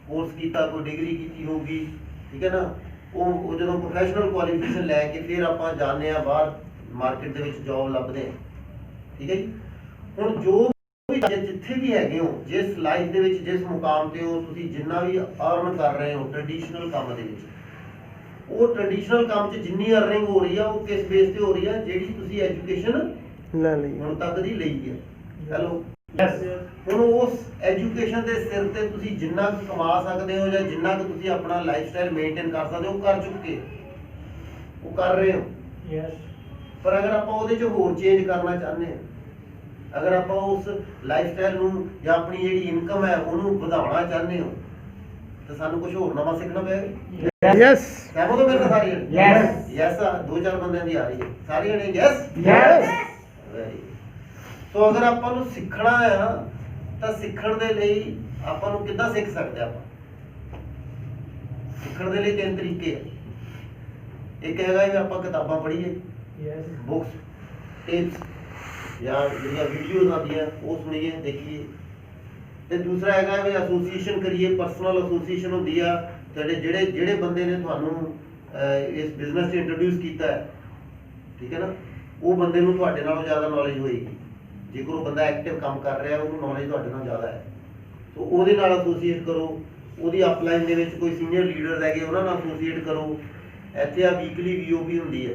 Speaker 1: ਕੋਰਸ ਕੀਤਾ, ਕੋਈ ਡਿਗਰੀ ਕੀਤੀ ਹੋਊਗੀ। ਠੀਕ ਹੈ ਨਾ। ਉਹ ਜਦੋਂ ਪ੍ਰੋਫੈਸ਼ਨਲ ਕੁਆਲੀਫਿਕੇਸ਼ਨ ਲੈ ਕੇ ਫਿਰ ਆਪਾਂ ਜਾਂਦੇ ਹਾਂ ਬਾਹਰ ਮਾਰਕੀਟ ਦੇ ਵਿੱਚ ਜੌਬ ਲੱਭਦੇ ਹਾਂ। ਠੀਕ ਹੈ ਜੀ। ਹੁਣ ਜੋ ਵੀ ਜਿੱਥੇ ਵੀ ਹੈਗੇ ਹੋ, ਜਿਸ ਲਾਈਫ ਦੇ ਵਿੱਚ ਜਿਸ ਮੁਕਾਮ ਤੇ ਹੋ, ਤੁਸੀਂ ਜਿੰਨਾ ਵੀ ਅਰਨ ਕਰ ਰਹੇ ਹੋ ਟ੍ਰੈਡੀਸ਼ਨਲ ਕੰਮ ਦੇ ਵਿੱਚ, ਉਹ ਟ੍ਰੈਡੀਸ਼ਨਲ ਕੰਮ 'ਚ ਜਿੰਨੀ ਅਰਨਿੰਗ ਹੋ ਰਹੀ ਆ ਉਹ ਕਿਸ ਬੇਸ ਤੇ ਹੋ ਰਹੀ ਆ? ਜਿਹੜੀ ਤੁਸੀਂ ਐਜੂਕੇਸ਼ਨ
Speaker 2: ਲੈ ਲਈ
Speaker 1: ਹੁਣ ਤੱਕ ਦੀ ਲਈ ਹੈ। ਹੈਲੋ।
Speaker 3: ਯੈਸ।
Speaker 1: ਹੁਣ ਉਸ ਐਜੂਕੇਸ਼ਨ ਦੇ ਸਿਰ ਤੇ ਤੁਸੀਂ ਜਿੰਨਾ ਕੁ ਕਮਾ ਸਕਦੇ ਹੋ ਜਾਂ ਜਿੰਨਾ ਕੁ ਤੁਸੀਂ ਆਪਣਾ ਲਾਈਫ ਸਟਾਈਲ ਮੇਨਟੇਨ ਕਰ ਸਕਦੇ ਹੋ, ਉਹ ਕਰ ਚੁੱਕੇ, ਉਹ ਕਰ ਰਹੇ ਹੋ।
Speaker 3: ਯੈਸ।
Speaker 1: ਪਰ ਅਗਰ ਆਪਾਂ ਉਹਦੇ 'ਚ ਹੋਰ ਚੇਂਜ ਕਰਨਾ ਚਾਹੁੰਦੇ ਹਾਂ, ਅਗਰ ਆਪਾਂ ਉਸ ਲਾਈਫ ਸਟਾਈਲ ਨੂੰ ਜਾਂ ਆਪਣੀ ਜਿਹੜੀ ਇਨਕਮ ਹੈ ਉਹਨੂੰ ਵਧਾਉਣਾ ਚਾਹੁੰਦੇ ਹੋ ਤਾਂ ਸਾਨੂੰ ਕੁਝ ਹੋਰ ਨਵਾਂ ਸਿੱਖਣਾ ਪਏਗਾ।
Speaker 2: ਯੈਸ।
Speaker 1: ਸਹਿਮਤ ਹੋ ਮੇਰੇ ਨਾਲ ਸਾਰੇ ਜਣੇ?
Speaker 3: ਯੈਸ।
Speaker 1: ਯੈਸ ਆ 2-4 ਬੰਦਿਆਂ ਦੀ ਆ ਰਹੀ ਹੈ। ਸਾਰੇ ਜਣੇ ਯੈਸ।
Speaker 3: ਯੈਸ।
Speaker 1: ਵੈਰੀ। ਸੋ ਅਗਰ ਆਪਾਂ ਨੂੰ ਸਿੱਖਣਾ ਆ ਤਾਂ ਸਿੱਖਣ ਦੇ ਲਈ ਆਪਾਂ ਨੂੰ ਕਿੱਦਾਂ ਸਿੱਖ ਸਕਦੇ ਆਪਾਂ? ਸਿੱਖਣ ਦੇ ਲਈ 3 ਤਰੀਕੇ ਆ। ਇੱਕ ਹੈਗਾ ਵੀ ਆਪਾਂ ਕਿਤਾਬਾਂ ਪੜ੍ਹੀਏ,
Speaker 3: ਯੈਸ।
Speaker 1: ਬੁੱਕਸ, ਟਿਪਸ ਜਾਂ ਜਿਹੜੀਆਂ ਵੀਡੀਓਜ਼ ਆਉਂਦੀਆਂ ਉਹ ਸੁਣੀਏ, ਦੇਖੀਏ। ਤੇ ਦੂਸਰਾ ਹੈਗਾ ਵੀ ਐਸੋਸੀਏਸ਼ਨ ਕਰੀਏ, ਪਰਸਨਲ ਐਸੋਸੀਏਸ਼ਨ ਹੁੰਦੀ ਆ। ਤੁਹਾਡੇ ਜਿਹੜੇ ਬੰਦੇ ਨੇ ਤੁਹਾਨੂੰ ਇਸ ਬਿਜ਼ਨਸ 'ਚ ਇੰਟਰੋਡਿਊਸ ਕੀਤਾ ਹੈ, ਠੀਕ ਹੈ ਨਾ, ਉਹ ਬੰਦੇ ਨੂੰ ਤੁਹਾਡੇ ਨਾਲੋਂ ਜ਼ਿਆਦਾ ਨੌਲੇਜ ਹੋਏਗੀ। ਜੇਕਰ ਉਹ ਬੰਦਾ ਐਕਟਿਵ ਕੰਮ ਕਰ ਰਿਹਾ, ਉਹਨੂੰ ਨੌਲੇਜ ਤੁਹਾਡੇ ਨਾਲੋਂ ਜ਼ਿਆਦਾ ਹੈ। ਸੋ ਉਹਦੇ ਨਾਲ ਐਸੋਸੀਏਟ ਕਰੋ। ਉਹਦੀ ਅਪਲਾਈਨ ਦੇ ਵਿੱਚ ਕੋਈ ਸੀਨੀਅਰ ਲੀਡਰਸ ਹੈਗੇ, ਉਹਨਾਂ ਨਾਲ ਐਸੋਸੀਏਟ ਕਰੋ। ਇੱਥੇ ਆ ਵੀਕਲੀ VOP ਹੁੰਦੀ ਹੈ।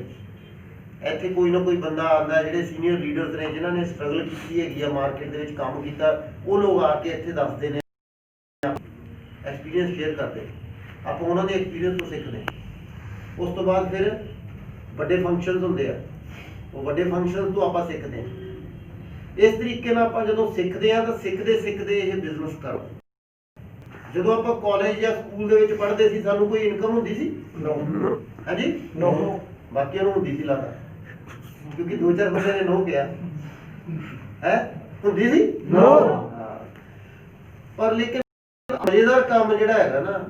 Speaker 1: ਇੱਥੇ ਕੋਈ ਨਾ ਕੋਈ ਬੰਦਾ ਆਉਂਦਾ, ਜਿਹੜੇ ਸੀਨੀਅਰ ਲੀਡਰਸ ਨੇ ਜਿਨ੍ਹਾਂ ਨੇ ਸਟਰਗਲ ਕੀਤੀ ਹੈਗੀ ਆ, ਮਾਰਕੀਟ ਦੇ ਵਿੱਚ ਕੰਮ ਕੀਤਾ, ਉਹ ਲੋਕ ਆ ਕੇ ਇੱਥੇ ਦੱਸਦੇ ਨੇ, ਐਕਸਪੀਰੀਅੰਸ ਸ਼ੇਅਰ ਕਰਦੇ। ਆਪਾਂ ਉਹਨਾਂ ਦੇ ਐਕਸਪੀਰੀਅੰਸ ਤੋਂ ਸਿੱਖਦੇ। ਉਸ ਤੋਂ ਬਾਅਦ ਫਿਰ ਵੱਡੇ ਫੰਕਸ਼ਨਸ ਹੁੰਦੇ ਆ, ਉਹ ਵੱਡੇ ਫੰਕਸ਼ਨ ਤੋਂ ਆਪਾਂ ਸਿੱਖਦੇ ਹਾਂ। ਇਸ ਤਰੀਕੇ ਨਾਲ ਆਪਾਂ ਜਦੋਂ ਸਿੱਖਦੇ ਆ ਤਾਂ ਸਿੱਖਦੇ ਇਹ ਬਿਜ਼ਨਸ ਕਰੋ। ਜਦੋਂ ਆਪਾਂ ਕਾਲਜ ਜਾਂ ਸਕੂਲ ਦੇ ਵਿੱਚ ਪੜ੍ਹਦੇ ਸੀ, ਸਾਨੂੰ ਕੋਈ ਇਨਕਮ ਹੁੰਦੀ ਸੀ?
Speaker 3: ਨੋ।
Speaker 1: ਹਾਂਜੀ।
Speaker 3: ਨੋ।
Speaker 1: ਬਾਕੀਆਂ ਨੂੰ ਹੁੰਦੀ ਸੀ ਲੱਗਦਾ, ਕਿਉਂਕਿ 2-4 ਬੰਦੇ ਨੇ ਨੋ ਕਿਹਾ ਹੈ। ਹੁੰਦੀ ਸੀ?
Speaker 3: ਨੋ।
Speaker 1: ਪਰ ਲੇਕਿਨ ਮਜ਼ੇਦਾਰ ਕੰਮ ਜਿਹੜਾ ਹੈਗਾ ਨਾ,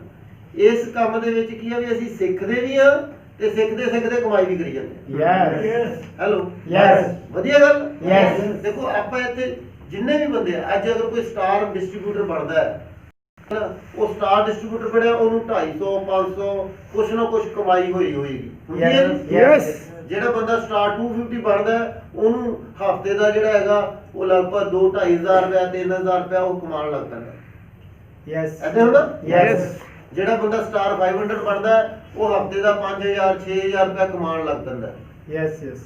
Speaker 1: ਇਸ ਕੰਮ ਦੇ ਵਿੱਚ ਕੀ ਆ ਵੀ ਅਸੀਂ ਸਿੱਖਦੇ ਵੀ ਆ ਤੇ ਸਿੱਖਦੇ ਕਮਾਈ ਵੀ ਕਰੀ ਜਾਂਦੇ ਆ।
Speaker 3: ਯੈਸ।
Speaker 1: ਹੈਲੋ।
Speaker 3: ਯੈਸ।
Speaker 1: ਵਧੀਆ ਗੱਲ।
Speaker 3: ਯੈਸ।
Speaker 1: ਦੇਖੋ ਆਪਾਂ ਇੱਥੇ ਜਿੰਨੇ ਵੀ ਬੰਦੇ ਆ, ਅੱਜ ਅਗਰ ਕੋਈ ਸਟਾਰ ਡਿਸਟ੍ਰੀਬਿਊਟਰ ਬਣਦਾ ਹੈ, ਉਹ ਸਟਾਰ ਡਿਸਟ੍ਰੀਬਿਊਟਰ ਬਣਿਆ, ਉਹਨੂੰ 250 500 ਕੁਛ ਨਾ ਕੁਛ ਕਮਾਈ ਹੋਈ ਹੋਏਗੀ, ਹੁੰਦੀ ਹੈ ਨੀ?
Speaker 2: ਯੈਸ
Speaker 1: ਜਿਹੜਾ ਬੰਦਾ ਸਟਾਰ 250 ਬਣਦਾ ਹੈ, ਉਹਨੂੰ ਹਫਤੇ ਦਾ ਜਿਹੜਾ ਹੈਗਾ ਉਹ ਲਗਭਗ 2-2.5 ਹਜ਼ਾਰ ਰੁਪਇਆ 3,000 ਰੁਪਇਆ ਉਹ ਕਮਾਉਣ ਲੱਗ ਪੈਂਦਾ।
Speaker 3: Yes.
Speaker 1: ਏਦਾਂ ਹੁੰਦਾ?
Speaker 2: ਯੈਸ
Speaker 1: ਜਿਹੜਾ ਬੰਦਾ ਸਟਾਰ 500 ਬਣਦਾ ਹੈ, ਉਹ ਹਫਤੇ ਦਾ 5,000 6,000 ਰੁਪਇਆ ਕਮਾਉਣ ਲੱਗ ਪੈਂਦਾ।
Speaker 3: Yes. Yes.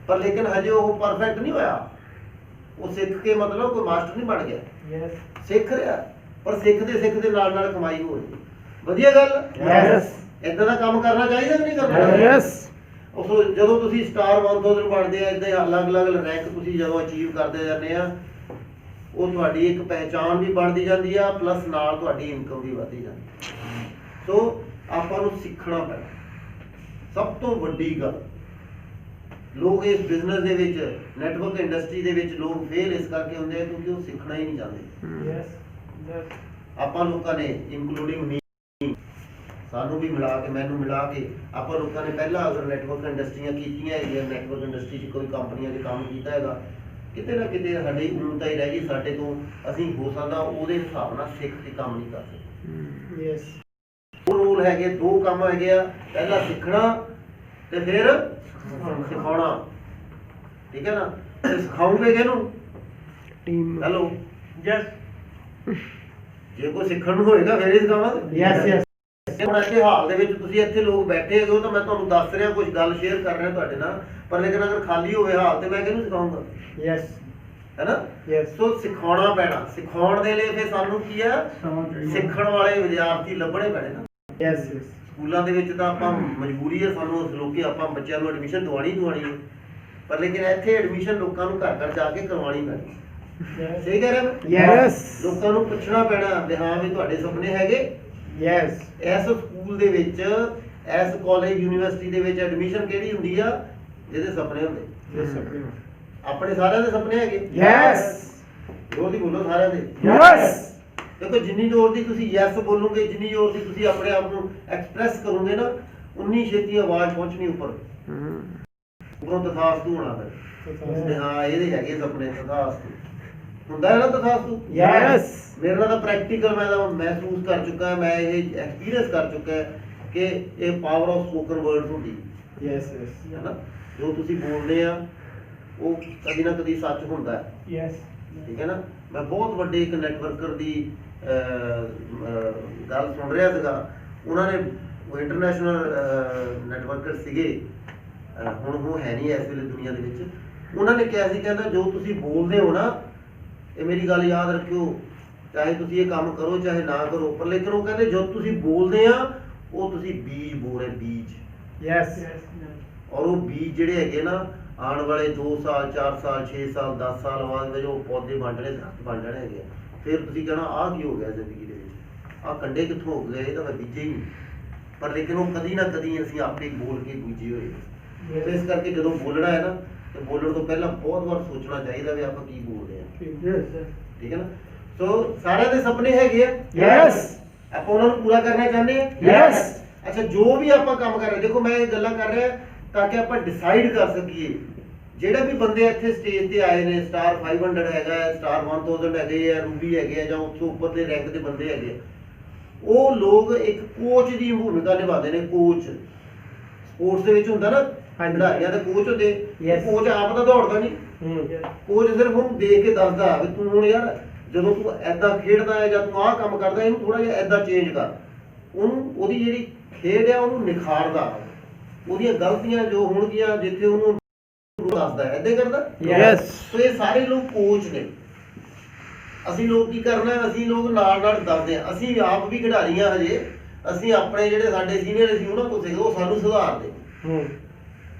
Speaker 1: ਪਰ ਲੇਕਿਨ ਹਜੇ ਉਹ ਪਰਫੈਕਟ ਨਹੀਂ ਹੋਇਆ, ਉਹ ਸਿੱਖ ਕੇ ਮਤਲਬ ਕੋਈ ਮਾਸਟਰ ਨਹੀਂ ਬਣ ਗਿਆ,
Speaker 3: Yes.
Speaker 1: ਸਿੱਖ ਰਿਹਾ, ਪਰ ਸਿੱਖਦੇ ਨਾਲ ਨਾਲ ਕਮਾਈ ਹੋ ਰਹੀ। ਵਧੀਆ ਗੱਲ।
Speaker 2: ਯੈਸ
Speaker 1: ਏਦਾਂ ਦਾ ਕੰਮ ਕਰਨਾ ਚਾਹੀਦਾ ਕਿ ਨਹੀਂ ਕਰਨਾ?
Speaker 2: ਯੈਸ
Speaker 1: ਉਸ ਜਦੋਂ ਤੁਸੀਂ ਸਟਾਰ 1000 ਬਣਦੇ ਆ, ਇਦਾਂ ਅਲੱਗ-ਅਲੱਗ ਰੈਂਕ ਤੁਸੀਂ ਜਦੋਂ ਅਚੀਵ ਕਰਦੇ ਜਾਂਦੇ ਆ, ਉਹ ਤੁਹਾਡੀ ਇੱਕ ਪਹਿਚਾਣ ਵੀ ਬਣਦੀ ਜਾਂਦੀ ਆ, ਪਲੱਸ ਨਾਲ ਤੁਹਾਡੀ ਇਨਕਮ ਵੀ ਵਧਦੀ ਜਾਂਦੀ। ਸੋ ਆਪਾਂ ਨੂੰ ਸਿੱਖਣਾ ਪੈਣਾ। ਸਭ ਤੋਂ ਵੱਡੀ ਗੱਲ, ਲੋਕ ਇਸ ਬਿਜ਼ਨਸ ਦੇ ਵਿੱਚ, ਨੈਟਵਰਕ ਇੰਡਸਟਰੀ ਦੇ ਵਿੱਚ ਲੋਕ ਫੇਲ ਇਸ ਕਰਕੇ ਹੁੰਦੇ ਆ ਕਿਉਂਕਿ ਉਹ ਸਿੱਖਣਾ ਹੀ ਨਹੀਂ ਚਾਹੁੰਦੇ।
Speaker 3: Yes. Yes.
Speaker 1: ਆਪਾਂ ਲੋਕਾਂ ਨੇ, ਇਨਕਲੂਡਿੰਗ ਮੀ, ਸਾਨੂੰ ਵੀ ਮਿਲਾ ਕੇ, ਮੈਨੂੰ ਮਿਲਾ ਕੇ, ਆਪਾਂ ਲੋਕਾਂ ਨੇ ਪਹਿਲਾਂ ਅਗਰ ਨੈਟਵਰਕ ਇੰਡਸਟਰੀਆਂ ਕੀਤੀਆਂ ਹੈਗੀਆਂ, ਨੈਟਵਰਕ ਇੰਡਸਟਰੀ 'ਚ ਕੋਈ ਕੰਪਨੀਆਂ 'ਚ ਕੰਮ ਕੀਤਾ ਹੈਗਾ, ਕਿਤੇ ਨਾ ਕਿਤੇ ਸਾਡੀ ਉਨਤਾ ਹੀ ਰਹਿ ਗਈ ਸਾਡੇ ਤੋਂ। ਅਸੀਂ ਹੋ ਸਕਦਾ ਉਹਦੇ ਹਿਸਾਬ ਨਾਲ ਸਿੱਖ ਕੇ ਕੰਮ ਨਹੀਂ ਕਰ ਸਕਦੇ।
Speaker 3: Yes.
Speaker 1: ਦੋ ਰੂਲ ਹੈਗੇ, ਦੋ ਕੰਮ ਹੈਗੇ ਆ, ਪਹਿਲਾਂ ਸਿੱਖਣਾ ਤੇ ਫਿਰ ਸਿਖਾਉਣਾ। ਠੀਕ ਹੈ ਨਾ? ਤੇ ਸਿਖਾਉਂਗੇ ਕਿਹਨੂੰ?
Speaker 2: Team
Speaker 1: hello,
Speaker 3: Yes.
Speaker 1: ਜੇ ਕੋਈ ਸਿੱਖਣ ਨੂੰ ਹੋਏਗਾ ਫਿਰ ਹੀ ਸਿਖਾਵਾਂਗੇ।
Speaker 3: Yes. Yes.
Speaker 1: ਹੁਣ ਇੱਥੇ ਹਾਲ ਦੇ ਵਿੱਚ ਤੁਸੀਂ ਇੱਥੇ ਲੋਕ ਬੈਠੇ ਹੈਗੇ ਹੋ ਤਾਂ ਮੈਂ ਤੁਹਾਨੂੰ ਦੱਸ ਰਿਹਾ, ਕੁਝ ਗੱਲ ਸ਼ੇਅਰ ਕਰ ਰਿਹਾ ਤੁਹਾਡੇ ਨਾਲ, ਪਰ ਲੇਕਿਨ ਅਗਰ ਖਾਲੀ ਹੋਵੇ ਹਾਲ ਤੇ ਮੈਂ ਕਿਹਨੂੰ ਸਿਖਾਊਂਗਾ?
Speaker 3: Yes.
Speaker 1: ਹੈ ਨਾ?
Speaker 3: Yes.
Speaker 1: ਸੋ ਸਿਖਾਉਣਾ ਪੈਣਾ। ਸਿਖਾਉਣ ਦੇ ਲਈ ਫਿਰ ਸਾਨੂੰ ਕੀ ਆ? ਸਿੱਖਣ ਵਾਲੇ ਵਿਦਿਆਰਥੀ ਲੱਭਣੇ ਪੈਣੇ ਨਾ।
Speaker 3: Yes. Yes.
Speaker 1: ਸਕੂਲਾਂ ਦੇ ਵਿੱਚ ਤਾਂ ਆਪਾਂ ਮਜਬੂਰੀ ਹੈ ਸਾਨੂੰ ਲੋਕੀ, ਆਪਾਂ ਬੱਚਿਆਂ ਨੂੰ ਐਡਮਿਸ਼ਨ ਦਵਾਉਣੀ ਹੈ, ਪਰ ਲੇਕਿਨ ਇੱਥੇ ਐਡਮਿਸ਼ਨ ਲੋਕਾਂ ਨੂੰ ਘਰ ਘਰ ਜਾ ਕੇ ਕਰਵਾਉਣੀ ਪੈਣੀ।
Speaker 3: Yes.
Speaker 1: ਸਹੀ ਕਹਿ ਰਿਹਾ ਮੈਂ?
Speaker 2: ਯੈਸ
Speaker 1: ਲੋਕਾਂ ਨੂੰ ਪੁੱਛਣਾ ਪੈਣਾ ਵੀ ਹਾਂ ਵੀ ਤੁਹਾਡੇ ਸੁਪਨੇ ਹੈਗੇ?
Speaker 3: Yes.
Speaker 1: ਇਸ ਸਕੂਲ ਦੇ ਵਿੱਚ, ਇਸ ਕਾਲਜ ਯੂਨੀਵਰਸਿਟੀ ਦੇ ਵਿੱਚ ਐਡਮਿਸ਼ਨ ਕਿਹੜੀ ਹੁੰਦੀ ਆ? ਜਿਹਦੇ ਸੁਪਨੇ ਹੁੰਦੇ।
Speaker 3: Yes.
Speaker 1: ਆਪਣੇ ਸਾਰਿਆਂ ਦੇ ਸੁਪਨੇ ਹੈਗੇ?
Speaker 2: ਯੈਸ
Speaker 1: ਜ਼ੋਰ ਦੀ ਬੋਲੋ ਸਾਰਿਆਂ ਦੇ।
Speaker 2: ਯੈਸ
Speaker 1: ਦੇਖੋ, ਜਿੰਨੀ ਜ਼ੋਰ ਦੀ ਤੁਸੀਂ ਯੈਸ ਬੋਲੋਗੇ, ਜਿੰਨੀ ਜ਼ੋਰ ਦੀ ਤੁਸੀਂ ਆਪਣੇ ਆਪ ਨੂੰ ਐਕਸਪ੍ਰੈਸ ਕਰੋਗੇ ਨਾ, ਉਨੀ ਛੇਤੀ ਆਵਾਜ਼ ਪਹੁੰਚਣੀ ਉੱਪਰ। ਉੱਪਰੋਂ ਤਥਾਸਤੂ ਹੋਣਾ ਫਿਰ ਤੇ ਹਾਂ ਇਹਦੇ ਹੈਗੇ ਸੁਪਨੇ, ਤਥਾਸਤੂ ਹੁੰਦਾ ਹੈ ਨਾ, ਤਥਾਸਤੂ।
Speaker 2: ਯੈਸ
Speaker 1: ਮੇਰੇ ਨਾਲ ਤਾਂ ਪ੍ਰੈਕਟੀਕਲ ਮੈਂ ਤਾਂ ਮਹਿਸੂਸ ਕਰ ਚੁੱਕਾ, ਮੈਂ ਇਹ ਐਕਸਪੀਰੀਅੰਸ ਕਰ ਚੁੱਕਾ ਕਿ ਇਹ ਪਾਵਰ ਆਫ ਸਪੋਕਨ ਵਰਡਸ ਹੁੰਦੀ
Speaker 3: Yes. Yes.
Speaker 1: ਹੈ ਨਾ। ਜੋ ਤੁਸੀਂ ਬੋਲਦੇ ਆ ਉਹ ਕਦੀ ਨਾ ਕਦੀ ਸੱਚ ਹੁੰਦਾ ਹੈ।
Speaker 3: Yes.
Speaker 1: ਠੀਕ ਹੈ ਨਾ? ਮੈਂ ਬਹੁਤ ਵੱਡੇ ਇੱਕ ਨੈਟਵਰਕਰ ਦੀ ਗੱਲ ਸੁਣ ਰਿਹਾ ਸੀਗਾ। ਉਹਨਾਂ ਨੇ, ਉਹ ਇੰਟਰਨੈਸ਼ਨਲ ਨੈਟਵਰਕਰ ਸੀਗੇ, ਹੁਣ ਉਹ ਹੈ ਨਹੀਂ ਇਸ ਵੇਲੇ ਦੁਨੀਆ ਦੇ ਵਿੱਚ। ਉਹਨਾਂ ਨੇ ਕਿਹਾ ਸੀ, ਕਹਿੰਦਾ ਜੋ ਤੁਸੀਂ ਬੋਲਦੇ ਹੋ ਨਾ, ਇਹ ਮੇਰੀ ਗੱਲ ਯਾਦ ਰੱਖਿਓ, ਚਾਹੇ ਤੁਸੀਂ ਇਹ ਕੰਮ ਕਰੋ ਚਾਹੇ ਨਾ ਕਰੋ, ਪਰ ਲੇਕਿਨ ਉਹ ਕਹਿੰਦੇ ਜੋ ਤੁਸੀਂ ਬੋਲਦੇ ਆ ਉਹ ਤੁਸੀਂ ਬੀਜ ਬੋਲ ਰਹੇ, ਬੀਜ।
Speaker 3: Yes.
Speaker 1: ਔਰ ਉਹ ਬੀਜ ਜਿਹੜੇ ਹੈਗੇ ਨਾ, ਆਉਣ ਵਾਲੇ 2 ਸਾਲ 4 ਸਾਲ 6 ਸਾਲ 10 ਸਾਲ ਬਾਅਦ ਵਿੱਚ ਉਹ ਪੌਦੇ ਬਣ ਜਾਣੇ, ਦਰਖਤ ਬਣ ਜਾਣੇ ਹੈਗੇ ਆ। ਫਿਰ ਤੁਸੀਂ ਕਹਿਣਾ ਆਹ ਕੀ ਹੋ ਗਿਆ ਜ਼ਿੰਦਗੀ ਦੇ ਵਿੱਚ, ਆਹ ਕੰਡੇ ਕਿੱਥੋਂ ਹੋ ਗਏ, ਇਹ ਤਾਂ ਮੈਂ ਬੀਜੇ ਹੀ ਨਹੀਂ। ਪਰ ਲੇਕਿਨ ਉਹ ਕਦੀ ਨਾ ਕਦੀ ਅਸੀਂ ਆਪੇ ਬੋਲ ਕੇ ਬੀਜੇ ਹੋਏ। ਤੇ ਇਸ ਕਰਕੇ ਜਦੋਂ ਬੋਲਣਾ ਹੈ ਨਾ, ਤੇ ਬੋਲਣ ਤੋਂ ਪਹਿਲਾਂ ਬਹੁਤ ਵਾਰ ਸੋਚਣਾ ਚਾਹੀਦਾ ਵੀ ਆਪਾਂ ਕੀ ਬੋਲਦੇ ਆ।
Speaker 3: Yes.
Speaker 1: ਠੀਕ ਹੈ ਨਾ? ਸੋ ਸਾਰਿਆਂ ਦੇ ਸੁਪਨੇ ਹੈਗੇ ਆ।
Speaker 2: ਯੈਸ
Speaker 1: ਆਪਾਂ ਉਹਨਾਂ ਨੂੰ ਪੂਰਾ ਕਰਨਾ ਚਾਹੁੰਦੇ ਆ।
Speaker 2: ਯੈਸ
Speaker 1: ਅੱਛਾ, ਜੋ ਵੀ ਆਪਾਂ ਕੰਮ ਕਰ ਰਹੇ, ਦੇਖੋ ਮੈਂ ਇਹ ਗੱਲਾਂ ਕਰ ਰਿਹਾ ਤਾਂ ਕਿ ਆਪਾਂ ਡਿਸਾਈਡ ਕਰ ਸਕੀਏ। ਜਿਹੜੇ ਵੀ ਬੰਦੇ ਇੱਥੇ ਸਟੇਜ ਤੇ ਆਏ ਨੇ, ਸਟਾਰ 500 ਹੈਗਾ, ਸਟਾਰ 1000 ਹੈਗੇ ਆ, ਰੂਬੀ ਹੈਗੇ ਆ, ਜਾਂ ਉਸ ਤੋਂ ਉੱਪਰ ਦੇ ਰੈਂਕ ਦੇ ਬੰਦੇ ਹੈਗੇ ਆ, ਉਹ ਲੋਕ ਇੱਕ ਕੋਚ ਦੀ ਭੂਮਿਕਾ ਨਿਭਾਉਂਦੇ ਨੇ। ਕੋਚ ਸਪੋਰਟਸ ਦੇ ਵਿੱਚ ਹੁੰਦਾ ਨਾ, ਖਿਡਾਰੀਆਂ ਦੇ ਕੋਚ ਹੁੰਦੇ।
Speaker 3: Yes.
Speaker 1: ਕੋਚ ਆਪ ਤਾਂ ਦੌੜਦਾ ਨਹੀਂ, ਕੋਚ ਸਿਰਫ ਉਹਨੂੰ ਦੇਖ ਕੇ ਦੱਸਦਾ ਵੀ ਤੂੰ ਹੁਣ ਯਾਰ ਜਦੋਂ ਤੂੰ ਐਦਾਂ ਖੇਡਦਾ ਹੈ ਜਾਂ ਤੂੰ ਆਹ ਕੰਮ ਕਰਦਾ, ਇਹਨੂੰ ਥੋੜਾ ਜਿਹਾ ਐਦਾਂ ਚੇਂਜ ਕਰ। ਉਹਨੂੰ, ਉਹਦੀ ਜਿਹੜੀ ਖੇਡ ਆ ਉਹਨੂੰ ਨਿਖਾਰਦਾ, ਉਹਦੀਆਂ ਗਲਤੀਆਂ ਜੋ ਹੋਣਗੀਆਂ ਜਿੱਥੇ ਉਹਨੂੰ ਦੱਸਦਾ, ਐਦਾਂ ਕਰਦਾ।
Speaker 2: ਯੈਸ
Speaker 1: ਸੋ ਇਹ ਸਾਰੇ ਲੋਕ ਕੋਚ ਨੇ। ਅਸੀਂ ਲੋਕ ਕੀ ਕਰਨਾ, ਅਸੀਂ ਲੋਕ ਨਾਲ ਨਾਲ ਦੱਸਦੇ ਆ। ਅਸੀਂ ਆਪ ਵੀ ਖਿਡਾਰੀ ਆ ਹਜੇ, ਅਸੀਂ ਆਪਣੇ ਜਿਹੜੇ ਸਾਡੇ ਸੀਨੀਅਰ ਸੀ ਉਹਨਾਂ ਤੋਂ ਸਿੱਖਦੇ, ਉਹ ਸਾਨੂੰ ਸੁਧਾਰਦੇ।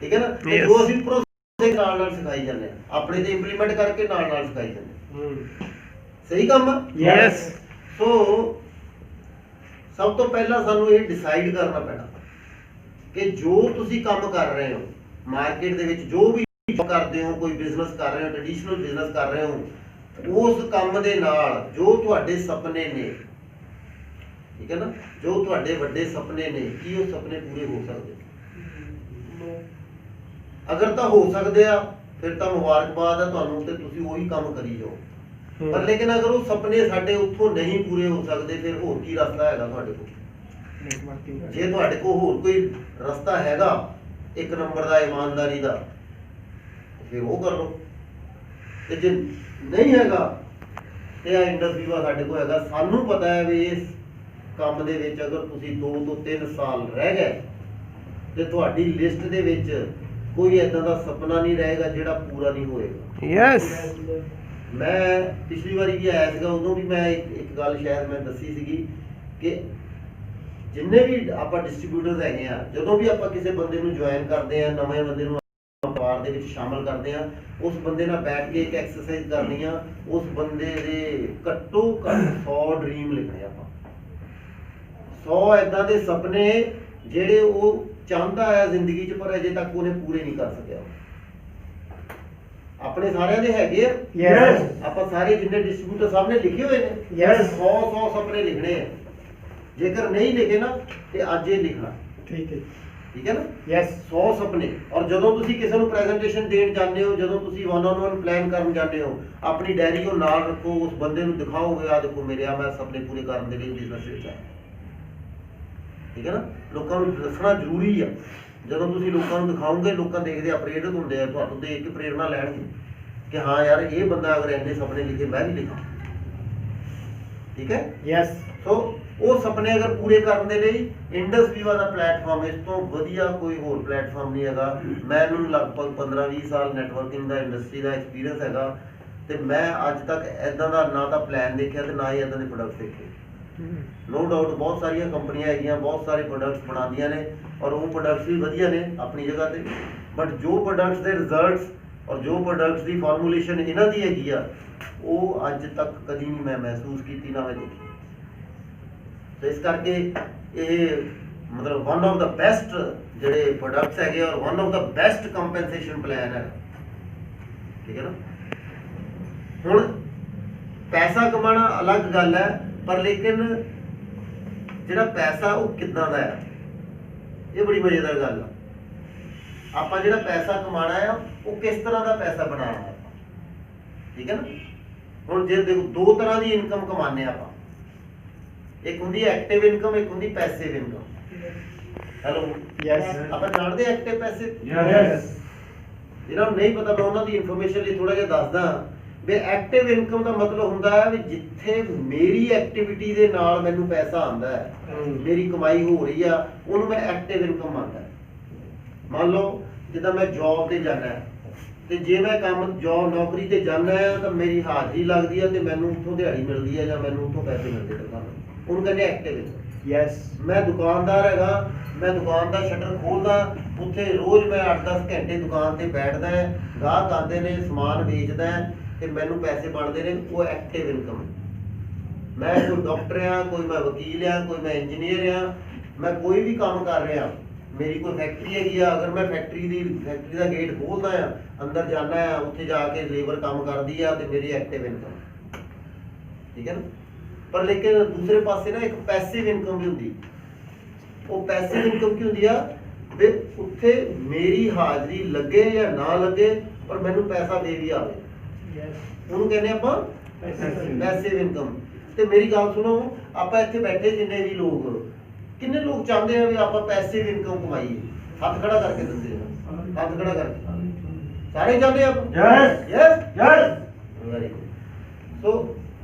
Speaker 1: ਠੀਕ ਹੈ ਨਾ? ਤੇ
Speaker 2: Yes.
Speaker 1: ਜੋ ਅਸੀਂ ਪ੍ਰੋਸੈਸ ਨਾਲ ਨਾਲ ਸਿਖਾਈ ਜਾਂਦੇ ਆ, ਆਪਣੇ ਤੇ ਇੰਪਲੀਮੈਂਟ ਕਰਕੇ ਨਾਲ ਨਾਲ ਸਿਖਾਈ ਜਾਂਦੇ ਆ। ਸਹੀ ਕੰਮ ਆ?
Speaker 2: ਯੈਸ
Speaker 1: ਸੋ ਸਭ ਤੋਂ ਪਹਿਲਾਂ ਸਾਨੂੰ ਇਹ ਡਿਸਾਈਡ ਕਰਨਾ ਪੈਣਾ ਕਿ ਜੋ ਤੁਸੀਂ ਕੰਮ ਕਰ ਰਹੇ ਹੋ ਮਾਰਕੀਟ ਦੇ ਵਿੱਚ, ਜੋ ਵੀ ਕਰਦੇ ਹੋ, ਕੋਈ ਬਿਜ਼ਨਸ ਕਰ ਰਹੇ ਹੋ, ਟ੍ਰੈਡੀਸ਼ਨਲ ਬਿਜ਼ਨਸ ਕਰ ਰਹੇ ਹੋ, ਉਸ ਕੰਮ ਦੇ ਨਾਲ ਜੋ ਤੁਹਾਡੇ ਸੁਪਨੇ ਨੇ, ਠੀਕ ਹੈ ਨਾ, ਜੋ ਤੁਹਾਡੇ ਵੱਡੇ ਸੁਪਨੇ ਨੇ, ਕੀ ਉਹ ਸੁਪਨੇ ਪੂਰੇ ਹੋ ਸਕਦੇ? ਅਗਰ ਤਾਂ ਹੋ ਸਕਦੇ ਆ ਫਿਰ ਤਾਂ ਮੁਬਾਰਕਬਾਦ ਆ ਤੁਹਾਨੂੰ, ਤੇ ਤੁਸੀਂ ਉਹੀ ਕੰਮ ਕਰੀ ਜਾਓ। ਪਰ ਲੇਕਿਨ ਅਗਰ ਉਹ ਸੁਪਨੇ ਸਾਡੇ ਉੱਥੋਂ ਨਹੀਂ ਪੂਰੇ ਹੋ ਸਕਦੇ, ਫਿਰ ਹੋਰ ਕੀ ਰਸਤਾ ਹੈਗਾ ਤੁਹਾਡੇ ਕੋਲ? ਜੇ ਤੁਹਾਡੇ ਕੋਲ ਹੋਰ ਕੋਈ ਰਸਤਾ ਹੈਗਾ ਇੱਕ ਨੰਬਰ ਦਾ ਇਮਾਨਦਾਰੀ ਦਾ, ਫਿਰ ਉਹ ਕਰ ਲਓ। ਤੇ ਜੇ ਨਹੀਂ ਹੈਗਾ ਤੇ ਆ ਇੰਡਸਟਰੀ ਵਾ ਸਾਡੇ ਕੋਲ ਹੈਗਾ। ਸਾਨੂੰ ਪਤਾ ਹੈ ਵੀ ਇਸ ਕੰਮ ਦੇ ਵਿੱਚ ਅਗਰ ਤੁਸੀਂ 2 ਤੋਂ 3 ਸਾਲ ਰਹਿ ਗਏ ਤੇ ਤੁਹਾਡੀ ਲਿਸਟ ਦੇ ਵਿੱਚ ਕੋਈ ਏਦਾਂ ਦਾ ਸੁਪਨਾ ਨਹੀਂ ਰਹੇਗਾ ਜਿਹੜਾ ਪੂਰਾ ਨਹੀਂ ਹੋਏਗਾ।
Speaker 2: ਯੈਸ
Speaker 1: ਮੈਂ ਪਿਛਲੀ ਵਾਰੀ ਵੀ ਆਇਆ ਸੀਗਾ, ਉਦੋਂ ਵੀ ਮੈਂ ਇੱਕ ਗੱਲ ਸ਼ਾਇਦ ਮੈਂ ਦੱਸੀ ਸੀਗੀ ਕਿ ਜਿੰਨੇ ਵੀ ਆਪਾਂ ਡਿਸਟ੍ਰੀਬਿਊਟਰਸ ਹੈਗੇ ਆ, ਜਦੋਂ ਵੀ ਆਪਾਂ ਕਿਸੇ ਬੰਦੇ ਨੂੰ ਜੁਆਇਨ ਕਰਦੇ ਆ, ਨਵੇਂ ਬੰਦੇ ਨੂੰ ਵਪਾਰ ਦੇ ਵਿੱਚ ਸ਼ਾਮਲ ਕਰਦੇ ਆ, ਉਸ ਬੰਦੇ ਨਾਲ ਬੈਠ ਕੇ ਇੱਕ ਐਕਸਰਸਾਈਜ਼ ਕਰਨੀ ਆ। ਉਸ ਬੰਦੇ ਦੇ ਘੱਟੋ ਘੱਟ 100 ਡ੍ਰੀਮ ਲਿਖਣੇ ਆਪਾਂ, 100 ਏਦਾਂ ਦੇ ਸੁਪਨੇ ਜਿਹੜੇ ਉਹ ਚਾਹੁੰਦਾ ਹੈ ਜ਼ਿੰਦਗੀ 'ਚ, ਪਰ ਅਜੇ ਤੱਕ ਉਹਨੇ ਪੂਰੇ ਨਹੀਂ ਕਰ ਸਕਿਆ। ਆਪਣੇ ਸਾਰਿਆਂ ਦੇ ਹੈਗੇ ਆ।
Speaker 3: Yes.
Speaker 1: ਆਪਾਂ ਸਾਰੇ ਜਿੰਨੇ ਡਿਸਟ੍ਰੀਬਿਊਟਰ ਸਭ ਨੇ ਲਿਖੇ ਹੋਏ ਨੇ।
Speaker 3: Yes.
Speaker 1: 100 ਸੁਪਨੇ ਲਿਖਣੇ ਆ। ਜੇਕਰ ਨਹੀਂ ਲਿਖੇ ਨਾ ਤੇ ਅੱਜ ਇਹ ਲਿਖਣਾ,
Speaker 3: ਠੀਕ ਹੈ।
Speaker 1: ਠੀਕ ਹੈ ਨਾ?
Speaker 3: ਯੈਸ
Speaker 1: 100 ਸੁਪਨੇ। ਔਰ ਜਦੋਂ ਤੁਸੀਂ ਕਿਸੇ ਨੂੰ ਪ੍ਰੈਜੈਂਟੇਸ਼ਨ ਦੇਣ ਜਾਂਦੇ ਹੋ, ਜਦੋਂ ਤੁਸੀਂ 1-on-1 ਪਲਾਨ ਕਰਨ ਜਾਂਦੇ ਹੋ, ਆਪਣੀ ਡਾਇਰੀ ਉਹ ਨਾਲ ਰੱਖੋ, ਉਸ ਬੰਦੇ ਨੂੰ ਦਿਖਾਓਗੇ ਆ ਦੇਖੋ ਮੇਰੇ ਆ ਮੈਂ ਸੁਪਨੇ ਪੂਰੇ ਕਰਨ ਦੇ ਲਈ ਬਿਜ਼ਨਸ ਵਿੱਚ ਆਇਆ। ਠੀਕ ਹੈ ਨਾ? ਲੋਕਾਂ ਨੂੰ ਦੱਸਣਾ ਜ਼ਰੂਰੀ ਆ। ਜਦੋਂ ਤੁਸੀਂ ਲੋਕਾਂ ਨੂੰ ਦਿਖਾਓਗੇ, ਲੋਕਾਂ ਦੇਖਦੇ ਆ, ਪ੍ਰੇਰਿਤ ਹੁੰਦੇ ਆ, ਤੁਹਾਨੂੰ ਦੇਖ ਕੇ ਪ੍ਰੇਰਨਾ ਲੈਣਗੇ ਕਿ ਹਾਂ ਯਾਰ ਇਹ ਬੰਦਾ ਅਗਰ ਇੰਨੇ ਸੁਪਨੇ ਲਿਖੇ ਮੈਂ ਵੀ ਲਿਖਾਂ। ਠੀਕ ਹੈ?
Speaker 3: ਯੈਸ
Speaker 1: ਸੋ ਉਹ ਸੁਪਨੇ ਅਗਰ ਪੂਰੇ ਕਰਨ ਦੇ ਲਈ ਇੰਡਸ ਵੀਵਾ ਦਾ ਪਲੇਟਫਾਰਮ, ਇਸ ਤੋਂ ਵਧੀਆ ਕੋਈ ਹੋਰ ਪਲੇਟਫਾਰਮ ਨਹੀਂ ਹੈਗਾ। ਮੈਨੂੰ ਲਗਭਗ 15-20 ਸਾਲ ਨੈਟਵਰਕਿੰਗ ਦਾ ਇੰਡਸਟਰੀ ਦਾ ਐਕਸਪੀਰੀਅੰਸ ਹੈਗਾ ਤੇ ਮੈਂ ਅੱਜ ਤੱਕ ਐਦਾਂ ਦਾ ਨਾ ਤਾਂ ਪਲਾਨ ਦੇਖਿਆ ਤੇ ਨਾ ਹੀ ਐਦਾਂ ਦੇ ਪ੍ਰੋਡਕਟ ਦੇਖੇ। ਨੋ ਡਾਊਟ ਬਹੁਤ ਸਾਰੀਆਂ ਕੰਪਨੀਆਂ ਹੈਗੀਆਂ, ਬਹੁਤ ਸਾਰੇ ਪ੍ਰੋਡਕਟਸ ਬਣਾਉਂਦੀਆਂ ਨੇ ਔਰ ਉਹ ਪ੍ਰੋਡਕਟਸ ਵੀ ਵਧੀਆ ਨੇ ਆਪਣੀ ਜਗ੍ਹਾ ਤੇ, ਬਟ ਜੋ ਪ੍ਰੋਡਕਟਸ ਦੇ ਰਿਜ਼ਲਟਸ ਔਰ ਜੋ ਪ੍ਰੋਡਕਟਸ ਦੀ ਫਾਰਮੂਲੇਸ਼ਨ ਇਹਨਾਂ ਦੀ ਹੈਗੀ ਆ, ਉਹ ਅੱਜ ਤੱਕ ਕਦੀ ਨਹੀਂ ਮੈਂ ਮਹਿਸੂਸ ਕੀਤੀ, ਨਾ ਮੈਂ ਦੇਖੀ। ਤੇ ਇਸ ਕਰਕੇ ਇਹ ਮਤਲਬ ਵਨ ਆਫ ਦਾ ਬੈਸਟ ਜਿਹੜੇ ਪ੍ਰੋਡਕਟਸ ਹੈਗੇ ਔਰ one of the best compensation plan ਹੈ। ਠੀਕ ਹੈ ਨਾ? ਹੁਣ ਪੈਸਾ ਕਮਾਉਣਾ ਅਲੱਗ ਗੱਲ ਹੈ, ਪਰ ਲੇਕਿਨ ਜਿਹੜਾ ਪੈਸਾ ਉਹ ਕਿੱਦਾਂ ਦਾ ਹੈ, ਇਹ ਬੜੀ ਮਜ਼ੇਦਾਰ ਗੱਲ ਆ। ਆਪਾਂ ਜਿਹੜਾ ਪੈਸਾ ਕਮਾਉਣਾ ਆ ਉਹ ਕਿਸ ਤਰ੍ਹਾਂ ਦਾ ਪੈਸਾ ਬਣਾਉਣਾ ਹੈ। ਠੀਕ ਹੈ ਨਾ? ਹੁਣ ਜੇ ਦੇਖੋ ਦੋ ਤਰ੍ਹਾਂ ਦੀ ਇਨਕਮ ਕਮਾਉਂਦੇ ਆਪਾਂ, ਇੱਕ ਹੁੰਦੀ ਐਕਟਿਵ ਇਨਕਮ, ਇੱਕ ਹੁੰਦੀ ਪੈਸਿਵ ਇਨਕਮ। ਹੈਲੋ
Speaker 3: ਯੈਸ
Speaker 1: ਆਪਾਂ ਜਾਣਦੇ ਐਕਟਿਵ ਪੈਸਿਵ?
Speaker 3: ਯੈਸ
Speaker 1: ਜਿਹਨਾਂ ਨੂੰ ਨਹੀਂ ਪਤਾ ਮੈਂ ਉਹਨਾਂ ਦੀ ਇਨਫੋਰਮੇਸ਼ਨ ਲਈ ਥੋੜਾ ਜਿਹਾ ਦੱਸਦਾ ਵੀ ਐਕਟਿਵ ਇਨਕਮ ਦਾ ਮਤਲਬ ਹੁੰਦਾ ਹੈ ਵੀ ਜਿੱਥੇ ਮੇਰੀ ਐਕਟੀਵਿਟੀ ਦੇ ਨਾਲ ਮੈਨੂੰ ਪੈਸਾ ਆਉਂਦਾ ਹੈ, ਮੇਰੀ ਕਮਾਈ ਹੋ ਰਹੀ ਆ, ਉਹਨੂੰ ਮੈਂ ਐਕਟਿਵ ਇਨਕਮ ਮੰਨਦਾ। ਮੰਨ ਲਓ ਜਿੱਦਾਂ ਮੈਂ ਜੌਬ ਤੇ ਜਾਣਾ ਹੈ ਤੇ ਜੇ ਮੈਂ ਕੰਮ ਜੌਬ ਨੌਕਰੀ ਤੇ ਜਾਣਾ ਹੈ ਤਾਂ ਮੇਰੀ ਹਾਜ਼ਰੀ ਲੱਗਦੀ ਹੈ ਤੇ ਮੈਨੂੰ ਉੱਥੋਂ ਦਿਹਾੜੀ ਮਿਲਦੀ ਹੈ ਜਾਂ ਮੈਨੂੰ ਉੱਥੋਂ ਪੈਸੇ ਮਿਲਦੇ ਨੇ, ਉਹਨੂੰ ਕਹਿੰਦੇ ਐਕਟਿਵ ਇਨਕਮ।
Speaker 3: ਯੈਸ
Speaker 1: ਮੈਂ ਦੁਕਾਨਦਾਰ ਹੈਗਾ, ਮੈਂ ਦੁਕਾਨ ਦਾ ਸ਼ਟਰ ਖੋਲਦਾ, ਉੱਥੇ ਰੋਜ਼ ਮੈਂ 8-10 ਘੰਟੇ ਦੁਕਾਨ ਤੇ ਬੈਠਦਾ, ਗਾਹਕ ਆਉਂਦੇ ਨੇ, ਸਮਾਨ ਵੇਚਦਾ ਤੇ ਮੈਨੂੰ ਪੈਸੇ ਬਣਦੇ ਨੇ, ਉਹ ਐਕਟਿਵ ਇਨਕਮ। ਮੈਂ ਕੋਈ ਡਾਕਟਰ ਆ, ਕੋਈ ਮੈਂ ਵਕੀਲ ਆ, ਕੋਈ ਮੈਂ ਇੰਜੀਨੀਅਰ ਆ, ਮੈਂ ਕੋਈ ਵੀ ਕੰਮ ਕਰ ਰਿਹਾ, ਮੇਰੀ ਕੋਈ ਫੈਕਟਰੀ ਹੈਗੀ ਆ, ਅਗਰ ਮੈਂ ਫੈਕਟਰੀ ਦਾ ਗੇਟ ਖੋਲਦਾ ਆ, ਅੰਦਰ ਜਾਂਦਾ ਆ, ਉੱਥੇ ਜਾ ਕੇ ਲੇਬਰ ਕੰਮ ਕਰਦੀ ਆ ਤੇ ਮੇਰੀ ਐਕਟਿਵ ਇਨਕਮ। ਠੀਕ ਹੈ ਨਾ? ਪਰ ਲੇਕਿਨ ਦੂਸਰੇ ਪਾਸੇ ਨਾ ਇੱਕ ਪੈਸਿਵ ਇਨਕਮ ਵੀ ਹੁੰਦੀ। ਉਹ ਪੈਸਿਵ ਇਨਕਮ ਕੀ ਹੁੰਦੀ ਆ ਵੀ ਉੱਥੇ ਮੇਰੀ ਹਾਜ਼ਰੀ ਲੱਗੇ ਜਾਂ ਨਾ ਲੱਗੇ ਪਰ ਮੈਨੂੰ ਪੈਸਾ ਦੇ ਵੀ ਆਵੇ, ਉਹਨੂੰ ਕਹਿੰਦੇ ਆਪਾਂ ਪੈਸਿਵ ਇਨਕਮ। ਤੇ ਮੇਰੀ ਗੱਲ ਸੁਣੋ, ਆਪਾਂ ਇੱਥੇ ਬੈਠੇ ਜਿੰਨੇ ਵੀ ਲੋਕ, ਕਿੰਨੇ ਲੋਕ ਚਾਹੁੰਦੇ ਆ ਵੀ ਆਪਾਂ ਪੈਸਿਵ ਇਨਕਮ ਕਮਾਈਏ? ਹੱਥ ਖੜਾ ਕਰਕੇ ਦਿੰਦੇ ਆ, ਹੱਥ ਖੜਾ ਕਰਕੇ ਸਾਰੇ ਚਾਹੁੰਦੇ ਆ ਆਪਾਂ?
Speaker 3: Yes.
Speaker 1: Yes
Speaker 3: yes
Speaker 1: very good. So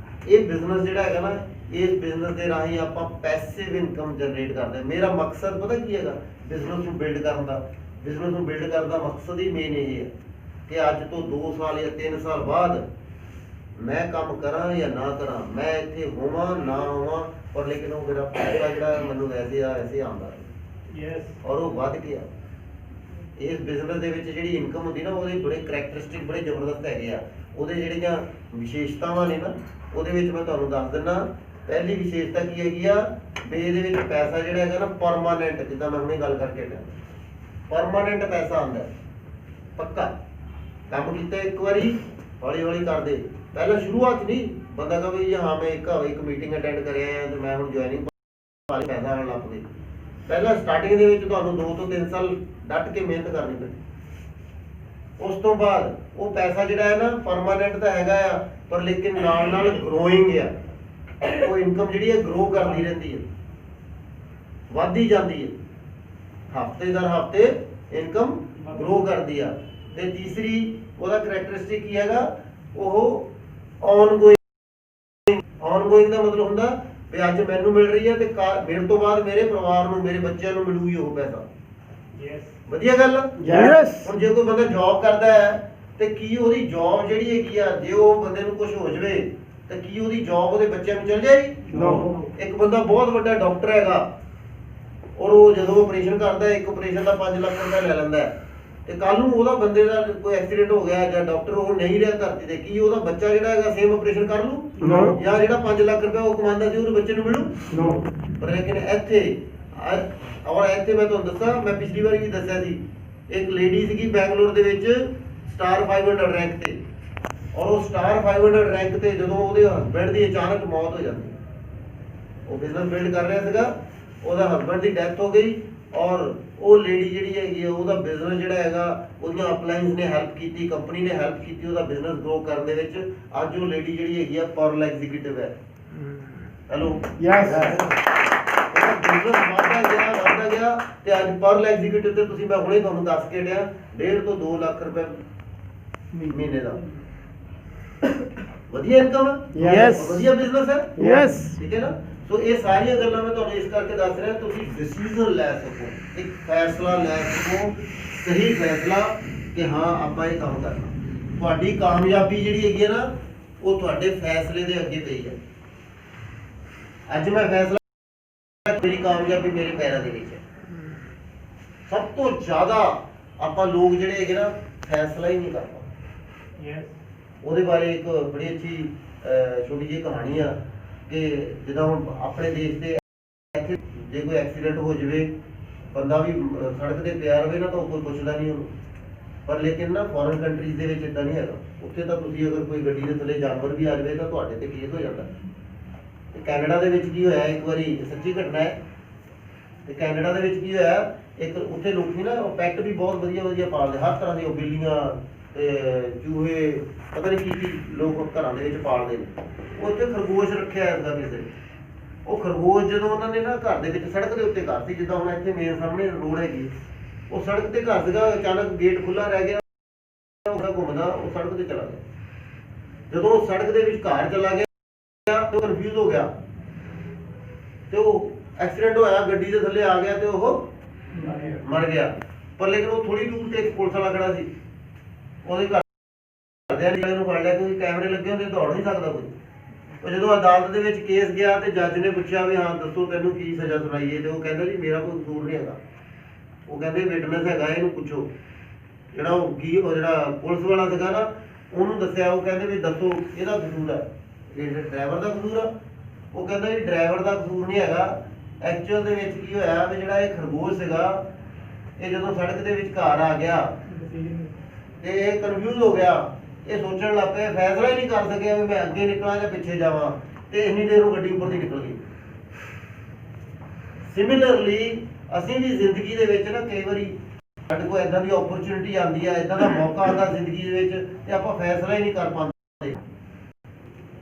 Speaker 1: ਇਹ ਬਿਜ਼ਨਸ ਜਿਹੜਾ ਹੈਗਾ ਨਾ, ਇਸ ਬਿਜ਼ਨਸ ਦੇ ਰਾਹੀਂ ਆਪਾਂ ਪੈਸਿਵ ਇਨਕਮ ਜਨਰੇਟ ਕਰਦੇ ਹਾਂ। ਮੇਰਾ ਮਕਸਦ ਪਤਾ ਕੀ ਹੈਗਾ ਬਿਜ਼ਨਸ ਨੂੰ ਬਿਲਡ ਕਰਨ ਦਾ? ਬਿਜ਼ਨਸ ਨੂੰ ਬਿਲਡ ਕਰਨ ਦਾ ਮਕਸਦ ਹੀ ਮੇਨ ਇਹ ਹੈ ਕਿ ਅੱਜ ਤੋਂ 2 ਸਾਲ ਜਾਂ 3 ਸਾਲ ਬਾਅਦ ਮੈਂ ਕੰਮ ਕਰਾਂ ਜਾਂ ਨਾ ਕਰਾਂ, ਮੈਂ ਇੱਥੇ ਹੋਵਾਂ ਨਾ ਹੋਵਾਂ, ਪਰ ਲੇਕਿਨ ਉਹ ਮੇਰਾ ਪੈਸਾ ਜਿਹੜਾ ਮੈਨੂੰ ਵੈਸੇ ਆਉਂਦਾ
Speaker 3: ਯੈਸ
Speaker 1: ਔਰ ਉਹ ਵੱਧ ਗਿਆ। ਇਸ ਬਿਜ਼ਨਸ ਦੇ ਵਿੱਚ ਜਿਹੜੀ ਇਨਕਮ ਹੁੰਦੀ ਨਾ, ਉਹਦੇ ਬੜੇ ਕਰੈਕਟਰਿਸਟਿਕ ਬੜੇ ਜ਼ਬਰਦਸਤ ਹੈਗੇ ਆ। ਉਹਦੇ ਜਿਹੜੀਆਂ ਵਿਸ਼ੇਸ਼ਤਾਵਾਂ ਨੇ ਨਾ, ਉਹਦੇ ਵਿੱਚ ਮੈਂ ਤੁਹਾਨੂੰ ਦੱਸ ਦਿੰਦਾ। ਪਹਿਲੀ ਵਿਸ਼ੇਸ਼ਤਾ ਕੀ ਹੈਗੀ ਆ ਵੀ ਇਹਦੇ ਵਿੱਚ ਪੈਸਾ ਜਿਹੜਾ ਹੈਗਾ ਨਾ ਪਰਮਾਨੈਂਟ, ਜਿੱਦਾਂ ਮੈਂ ਹੁਣੇ ਗੱਲ ਕਰਕੇ ਹਟਿਆ, ਪਰਮਾਨੈਂਟ ਪੈਸਾ ਆਉਂਦਾ, ਪੱਕਾ। ਕੰਮ ਕੀਤਾ ਇੱਕ ਵਾਰੀ, ਹੌਲੀ ਹੌਲੀ ਕਰਦੇ। ਪਹਿਲਾਂ ਸ਼ੁਰੂਆਤ ਨਹੀਂ ਬੰਦਾ ਕਹੇ ਜੀ ਹਾਂ ਮੈਂ ਇੱਕ ਮੀਟਿੰਗ ਅਟੈਂਡ ਕਰਿਆ ਤੇ ਮੈਂ ਹੁਣ ਜੁਆਇਨਿੰਗ ਵਾਲੇ ਪੈਸਾ ਆਉਣ ਲੱਗ ਪਏ। ਪਹਿਲਾਂ ਸਟਾਰਟਿੰਗ ਦੇ ਵਿੱਚ ਤੁਹਾਨੂੰ 2 ਤੋਂ 3 ਸਾਲ ਡਟ ਕੇ ਮਿਹਨਤ ਕਰਨੀ ਪੈਂਦੀ। ਉਸ ਤੋਂ ਬਾਅਦ ਉਹ ਪੈਸਾ ਜਿਹੜਾ ਹੈ ਨਾ ਪਰਮਾਨੈਂਟ ਤਾਂ ਹੈਗਾ ਆ, ਪਰ ਲੇਕਿਨ ਨਾਲ ਨਾਲ ਗਰੋਇੰਗ ਆ, ਉਹ ਇਨਕਮ ਜਿਹੜੀ ਹੈ ਗਰੋ ਕਰਦੀ ਰਹਿੰਦੀ ਹੈ, ਵੱਧਦੀ ਜਾਂਦੀ ਹੈ, ਹਫਤੇ ਦਰ ਹਫਤੇ ਇਨਕਮ ਗਰੋ ਕਰਦੀ ਆ। ਤੇ ਤੀਸਰੀ ਉਹਦਾ ਕਰੈਕਟਰਿਸਟਿਕ ਕੀ ਹੈਗਾ, ਉਹ ਔਨਗੋਇੰਗ ਦਾ ਮਤਲਬ ਹੁੰਦਾ ਵੀ ਅੱਜ ਮੈਨੂੰ ਮਿਲ ਰਹੀ ਹੈ ਤੇ ਮੇਰੇ ਤੋਂ ਬਾਅਦ ਮੇਰੇ ਪਰਿਵਾਰ ਨੂੰ, ਮੇਰੇ ਬੱਚਿਆਂ ਨੂੰ ਮਿਲੂਗੀ ਉਹ ਪੈਸਾ। ਵਧੀਆ ਗੱਲ ਆ।
Speaker 2: Yes.
Speaker 1: ਹੁਣ ਜੇ ਕੋਈ ਬੰਦਾ ਜੌਬ ਕਰਦਾ ਹੈ ਤੇ ਕੀ ਉਹਦੀ ਜੌਬ ਜਿਹੜੀ ਹੈਗੀ ਆ, ਜੇ ਉਹ ਬੰਦੇ ਨੂੰ ਕੁਝ ਹੋ ਜਾਵੇ ਤੇ ਕੀ ਉਹਦੀ ਜੌਬ ਉਹਦੇ ਬੱਚਿਆਂ ਨੂੰ ਚਲ ਜਾਏਗੀ?
Speaker 2: No.
Speaker 1: ਇੱਕ ਬੰਦਾ ਬਹੁਤ ਵੱਡਾ ਡਾਕਟਰ ਹੈਗਾ ਔਰ ਉਹ ਜਦੋਂ ਆਪਰੇਸ਼ਨ ਕਰਦਾ ਹੈ, ਇੱਕ ਆਪਰੇਸ਼ਨ ਦਾ 5 ਲੱਖ ਰੁਪਏ ਲੈ ਲੈਂਦਾ ਹੈ, ਤੇ ਕੱਲ ਨੂੰ ਉਹਦਾ ਬੰਦੇ ਦਾ ਕੋਈ ਐਕਸੀਡੈਂਟ ਹੋ ਗਿਆ ਜਾਂ ਡਾਕਟਰ ਉਹ ਨਹੀਂ ਰਿਹਾ ਧਰਤੀ ਤੇ, ਕੀ ਉਹਦਾ ਬੱਚਾ ਜਿਹੜਾ ਹੈਗਾ ਸੇਮ ਆਪਰੇਸ਼ਨ ਕਰ ਲੂ?
Speaker 2: No.
Speaker 1: ਜਾਂ ਜਿਹੜਾ 5 ਲੱਖ ਰੁਪਏ ਉਹ ਕਮਾਉਂਦਾ ਸੀ ਉਹਦੇ ਬੱਚੇ ਨੂੰ ਮਿਲੂ?
Speaker 2: No.
Speaker 1: ਪਰ ਲੇਕਿਨ ਇੱਥੇ ਔਰ ਇੱਥੇ ਮੈਂ ਤੁਹਾਨੂੰ ਦੱਸਾਂ, ਮੈਂ ਪਿਛਲੀ ਵਾਰੀ ਵੀ ਦੱਸਿਆ ਸੀ, ਇੱਕ ਲੇਡੀ ਸੀਗੀ ਬੈਂਗਲੌਰ ਦੇ ਵਿੱਚ ਸਟਾਰ 500 ਰੈਂਕ ਤੇ, ਔਰ ਉਹ ਸਟਾਰ 500 ਰੈਂਕ ਤੇ ਜਦੋਂ ਉਹਦੇ ਹਸਬੈਂਡ ਦੀ ਅਚਾਨਕ ਮੌਤ ਹੋ ਜਾਂਦੀ, ਉਹ ਬਿਜ਼ਨਸ ਬਿਲਡ ਕਰ ਰਿਹਾ ਸੀਗਾ, ਉਹਦਾ ਹਸਬੈਂਡ ਦੀ ਡੈਥ ਹੋ ਗਈ, ਔਰ ਉਹ ਲੇਡੀ ਜਿਹੜੀ ਹੈਗੀ ਆ ਉਹਦਾ ਬਿਜ਼ਨਸ ਜਿਹੜਾ ਹੈਗਾ, ਉਹਦੀਆਂ ਅਪਲਾਈਨਸ ਨੇ ਹੈਲਪ ਕੀਤੀ, ਕੰਪਨੀ ਨੇ ਹੈਲਪ ਕੀਤੀ ਉਹਦਾ ਬਿਜ਼ਨਸ ਗਰੋ ਕਰਨ ਦੇ ਵਿੱਚ। ਅੱਜ ਉਹ ਲੇਡੀ ਜਿਹੜੀ ਹੈਗੀ ਆ ਪਰਲ ਐਗਜ਼ੀਕਿਊਟਿਵ ਹੈ। ਹੈਲੋ।
Speaker 3: Yes.
Speaker 1: ਬਿਜ਼ਨਸ ਵੱਧਦਾ ਗਿਆ ਤੇ ਅੱਜ ਪਰਲ ਐਗਜ਼ੀਕਿਊਟਿਵ ਤੇ ਤੁਸੀਂ, ਮੈਂ ਹੁਣੇ ਤੁਹਾਨੂੰ ਦੱਸ ਕੇ ਹਟਿਆ, 1.5 ਤੋਂ 2 ਲੱਖ ਰੁਪਏ ਮਹੀਨੇ ਦਾ। ਵਧੀਆ ਇਨਕਮ ਹੈ।
Speaker 2: Yes.
Speaker 1: ਵਧੀਆ ਬਿਜ਼ਨਸ ਹੈ।
Speaker 2: Yes.
Speaker 1: ਠੀਕ ਹੈ ਨਾ। ਸੋ ਇਹ ਸਾਰੀਆਂ ਗੱਲਾਂ ਮੈਂ ਤੁਹਾਨੂੰ ਇਸ ਕਰਕੇ ਦੱਸ ਰਿਹਾ, ਤੁਸੀਂ ਡਿਸੀਜਨ ਲੈ ਸਕੋ, ਇੱਕ ਫੈਸਲਾ ਲੈ ਸਕੋ, ਸਹੀ ਫੈਸਲਾ ਕਿ ਹਾਂ ਆਪਾਂ ਇਹ ਕੰਮ ਕਰਨਾ। ਤੁਹਾਡੀ ਕਾਮਯਾਬੀ ਜਿਹੜੀ ਹੈਗੀ ਹੈ ਨਾ, ਉਹ ਤੁਹਾਡੇ ਫੈਸਲੇ ਦੇ ਅੱਗੇ ਪਈ ਹੈ। ਅੱਜ ਮੈਂ ਫੈਸਲਾ, ਮੇਰੀ ਕਾਮਯਾਬੀ ਮੇਰੇ ਪੈਰਾਂ ਦੇ ਵਿੱਚ ਹੈ। ਸਭ ਤੋਂ ਜ਼ਿਆਦਾ ਆਪਾਂ ਲੋਕ ਜਿਹੜੇ ਹੈਗੇ ਨਾ, ਫੈਸਲਾ ਹੀ ਨਹੀਂ ਕਰ ਪਾਉਂਦੇ। ਉਹਦੇ ਬਾਰੇ ਇੱਕ ਬੜੀ ਅੱਛੀ ਛੋਟੀ ਜਿਹੀ ਕਹਾਣੀ ਆ ਕਿ ਜਿੱਦਾਂ ਹੁਣ ਆਪਣੇ ਦੇਸ਼ ਦੇ ਇੱਥੇ ਜੇ ਕੋਈ ਐਕਸੀਡੈਂਟ ਹੋ ਜਾਵੇ, ਬੰਦਾ ਵੀ ਸੜਕ ਤੇ ਪਿਆ ਰਵੇ ਨਾ ਤਾਂ ਕੋਈ ਪੁੱਛਦਾ ਨਹੀਂ ਉਹਨੂੰ, ਪਰ ਲੇਕਿਨ ਨਾ ਫੋਰਨ ਕੰਟਰੀਜ਼ ਦੇ ਵਿੱਚ ਇੱਦਾਂ ਨਹੀਂ ਹੈਗਾ। ਉੱਥੇ ਤਾਂ ਤੁਸੀਂ ਅਗਰ ਕੋਈ ਗੱਡੀ ਦੇ ਥੱਲੇ ਜਾਨਵਰ ਵੀ ਆ ਜਾਵੇ ਤਾਂ ਤੁਹਾਡੇ ਤੇ ਕੇਸ ਹੋ ਜਾਂਦਾ। ਤੇ ਕੈਨੇਡਾ ਦੇ ਵਿੱਚ ਕੀ ਹੋਇਆ, ਇੱਕ ਵਾਰੀ ਸੱਚੀ ਘਟਨਾ ਹੈ, ਤੇ ਕੈਨੇਡਾ ਦੇ ਵਿੱਚ ਕੀ ਹੋਇਆ, ਇੱਕ ਉੱਥੇ ਲੋਕੀ ਨਾ ਪੈਟ ਵੀ ਬਹੁਤ ਵਧੀਆ ਵਧੀਆ ਪਾਲਦੇ, ਹਰ ਤਰ੍ਹਾਂ ਦੀਆਂ ਬਿੱਲੀਆਂ ਤੇ ਚੂਹੇ, ਪਤਾ ਨਹੀਂ ਕੀ ਲੋਕ ਘਰਾਂ ਦੇ ਵਿੱਚ ਪਾਲਦੇ ਨੇ। ਉੱਥੇ ਖਰਗੋਸ਼ ਰੱਖਿਆ ਜਾਂਦਾ ਕਿਸੇ ਨੇ। ਉਹ ਖਰਗੋਸ਼ ਜਦੋਂ ਉਹਨਾਂ ਨੇ ਨਾ ਘਰ ਦੇ ਵਿੱਚ, ਸੜਕ ਦੇ ਉੱਤੇ ਘਰ ਸੀ, ਜਿੱਦਾਂ ਹੁਣ ਇੱਥੇ ਮੇਨ ਸਾਹਮਣੇ ਰੋਡ ਹੈਗੀ, ਉਹ ਸੜਕ ਤੇ ਘਰ ਸੀਗਾ, ਅਚਾਨਕ ਗੇਟ ਖੁੱਲਾ ਰਹਿ ਗਿਆ, ਉਹਦਾ ਘੁੰਮਦਾ ਉਹ ਸੜਕ ਤੇ ਚਲਾ ਗਿਆ। ਜਦੋਂ ਉਹ ਸੜਕ ਦੇ ਵਿੱਚ ਘਰ ਚਲਾ ਗਿਆ, ਉਹ ਕਨਫਿਊਜ਼ ਹੋ ਗਿਆ ਤੇ ਉਹ ਐਕਸੀਡੈਂਟ ਹੋਇਆ, ਗੱਡੀ ਦੇ ਥੱਲੇ ਆ ਗਿਆ ਤੇ ਉਹ ਮਰ ਗਿਆ। ਪਰ ਲੇਕਿਨ ਉਹ ਥੋੜੀ ਦੂਰ ਤੇ ਇੱਕ ਪੁਲਿਸ ਵਾਲਾ ਖੜਾ ਸੀ, ਉਹਦੇ ਘਰਦਿਆਂ ਨੇ ਉਹਨੂੰ ਫੜ ਲਿਆ, ਕਿਉਂਕਿ ਕੈਮਰੇ ਲੱਗੇ ਹੁੰਦੇ, ਦੌੜ ਨਹੀਂ ਸਕਦਾ ਕੋਈ। ਉਹ ਜਦੋਂ ਅਦਾਲਤ ਦੇ ਵਿੱਚ ਕੇਸ ਗਿਆ ਤੇ ਜੱਜ ਨੇ ਪੁੱਛਿਆ ਵੀ ਹਾਂ ਦੱਸੋ ਤੈਨੂੰ ਕੀ ਸਜ਼ਾ ਸੁਣਾਈਏ, ਤੇ ਉਹ ਕਹਿੰਦਾ ਜੀ ਮੇਰਾ ਕੋਈ ਕਸੂਰ ਨਹੀਂ ਹੈਗਾ। ਉਹ ਕਹਿੰਦੇ ਵਿਟਨੈਸ ਹੈਗਾ, ਇਹਨੂੰ ਪੁੱਛੋ। ਜਿਹੜਾ ਉਹ ਜਿਹੜਾ ਪੁਲਿਸ ਵਾਲਾ ਸੀਗਾ ਨਾ, ਉਹਨੂੰ ਦੱਸਿਆ, ਉਹ ਕਹਿੰਦੇ ਵੀ ਦੱਸੋ ਇਹਦਾ ਕਸੂਰ ਹੈ, ਇਹ ਡਰਾਈਵਰ ਦਾ ਕਸੂਰ ਆ? ਉਹ ਕਹਿੰਦਾ ਜੀ ਡਰਾਈਵਰ ਦਾ ਕਸੂਰ ਨਹੀਂ ਹੈਗਾ, ਐਕਚੁਅਲ ਦੇ ਵਿੱਚ ਕੀ ਹੋਇਆ ਵੀ ਜਿਹੜਾ ਇਹ ਖਰਗੋਸ਼ ਸੀਗਾ, ਇਹ ਜਦੋਂ ਸੜਕ ਦੇ ਵਿੱਚ ਘਰ ਆ ਗਿਆ ਤੇ ਇਹ ਕਨਫਿਊਜ਼ ਹੋ ਗਿਆ, ਇਹ ਸੋਚਣ ਲੱਗ ਪਿਆ, ਫੈਸਲਾ ਹੀ ਨਹੀਂ ਕਰ ਸਕਿਆ ਵੀ ਮੈਂ ਅੱਗੇ ਨਿਕਲਾਂ ਜਾਂ ਪਿੱਛੇ ਜਾਵਾਂ, ਤੇ ਇੰਨੀ ਦੇਰ ਨੂੰ ਗੱਡੀ ਉੱਪਰ ਦੀ ਨਿਕਲ ਗਈ। ਸਿਮਿਲਰਲੀ ਅਸੀਂ ਵੀ ਜ਼ਿੰਦਗੀ ਦੇ ਵਿੱਚ ਨਾ ਕਈ ਵਾਰੀ ਸਾਡੇ ਕੋਲ ਇਦਾਂ ਦੀ ਓਪਰਚੁਨਿਟੀ ਆਉਂਦੀ ਆ, ਇਦਾਂ ਦਾ ਮੌਕਾ ਆਉਂਦਾ ਜ਼ਿੰਦਗੀ ਦੇ ਵਿੱਚ, ਤੇ ਆਪਾਂ ਫੈਸਲਾ ਹੀ ਨਹੀਂ ਕਰ ਪਾਉਂਦੇ।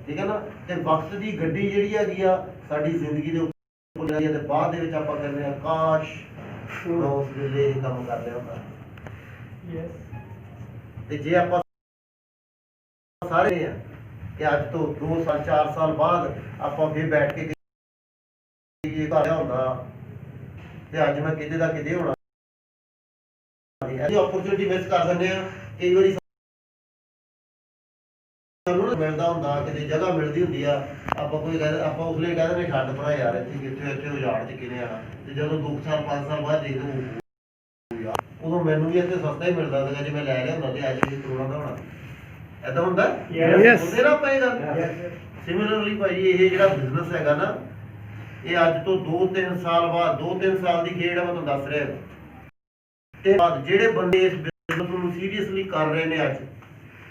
Speaker 1: ਠੀਕ ਹੈ ਨਾ। ਤੇ ਵਕਤ ਦੀ ਗੱਡੀ ਜਿਹੜੀ ਹੈਗੀ ਆ ਸਾਡੀ ਜ਼ਿੰਦਗੀ ਦੇ ਉੱਪਰ ਜਾਂਦੀ ਹੈ, ਤੇ ਬਾਅਦ ਦੇ ਵਿੱਚ ਆਪਾਂ ਕਹਿੰਦੇ ਆ ਕਾਸ਼ ਮੈਂ ਉਸ ਵੇਲੇ ਇਹ ਕੰਮ ਕਰ ਲਿਆ ਹੁੰਦਾ। ਤੇ ਜੇ ਆਪਾਂ ਸਾਰੇ ਆ ਕਿ ਅੱਜ ਤੋਂ 2 ਸਾਲ 4 ਸਾਲ ਬਾਅਦ ਆਪਾਂ ਫਿਰ ਬੈਠ ਕੇ ਇਹ ਕਰ ਹੁੰਦਾ ਤੇ ਅੱਜ ਮੈਂ ਕਿਤੇ ਦਾ ਕਿਤੇ ਹੋਣਾ, ਇਹ ਓਪਰਚੁਨਿਟੀ ਮਿਸ ਕਰ ਦਿੰਦੇ ਆ। ਕਈ ਵਾਰੀ ਸਾਨੂੰ ਮਿਲਦਾ ਹੁੰਦਾ, ਕਿਤੇ ਜਗ੍ਹਾ ਮਿਲਦੀ ਹੁੰਦੀ ਆ, ਆਪਾਂ ਕੋਈ ਕਹਿੰਦੇ, ਆਪਾਂ ਉਸ ਲਈ ਕਹਿੰਦੇ ਨੇ ਛੱਡ ਭਰਾ ਯਾਰ, ਇੱਥੇ ਕਿੱਥੇ ਇੱਥੇ ਉਜਾੜ ਚ ਕਿਨੇ ਆਣਾ। ਤੇ ਜਦੋਂ 2 ਸਾਲ 5 ਸਾਲ ਬਾਅਦ ਦੇਖਦੇ ਉਦੋਂ ਮੈਨੂੰ ਵੀ ਇੱਥੇ ਸਸਤਾ ਹੀ ਮਿਲਦਾ ਸੀਗਾ, ਜੇ ਮੈਂ ਲੈ ਰਿਹਾ ਹੁੰਦਾ ਤੇ ਅੱਜ ਵੀ ਕਰੋਨਾ ਦਾ ਹੋਣਾ। ਏਦਾਂ ਹੁੰਦਾ ਹੁੰਦੇ ਨਾ ਆਪਾਂ ਇਹ ਗੱਲ। ਸਿਮਿਲਰਲੀ ਭਾਈ ਇਹ ਜਿਹੜਾ ਬਿਜ਼ਨਸ ਹੈਗਾ ਨਾ, ਇਹ ਅੱਜ ਤੋਂ 2-3 ਸਾਲ ਬਾਅਦ, 2-3 ਸਾਲ ਦੀ ਖੇਡ ਆ, ਮੈਂ ਤੁਹਾਨੂੰ ਦੱਸ ਰਿਹਾ। ਤੇ ਬਾਅਦ ਜਿਹੜੇ ਬੰਦੇ ਇਸ ਬਿਜ਼ਨਸ ਨੂੰ ਸੀਰੀਅਸਲੀ ਕਰ ਰਹੇ ਨੇ ਅੱਜ,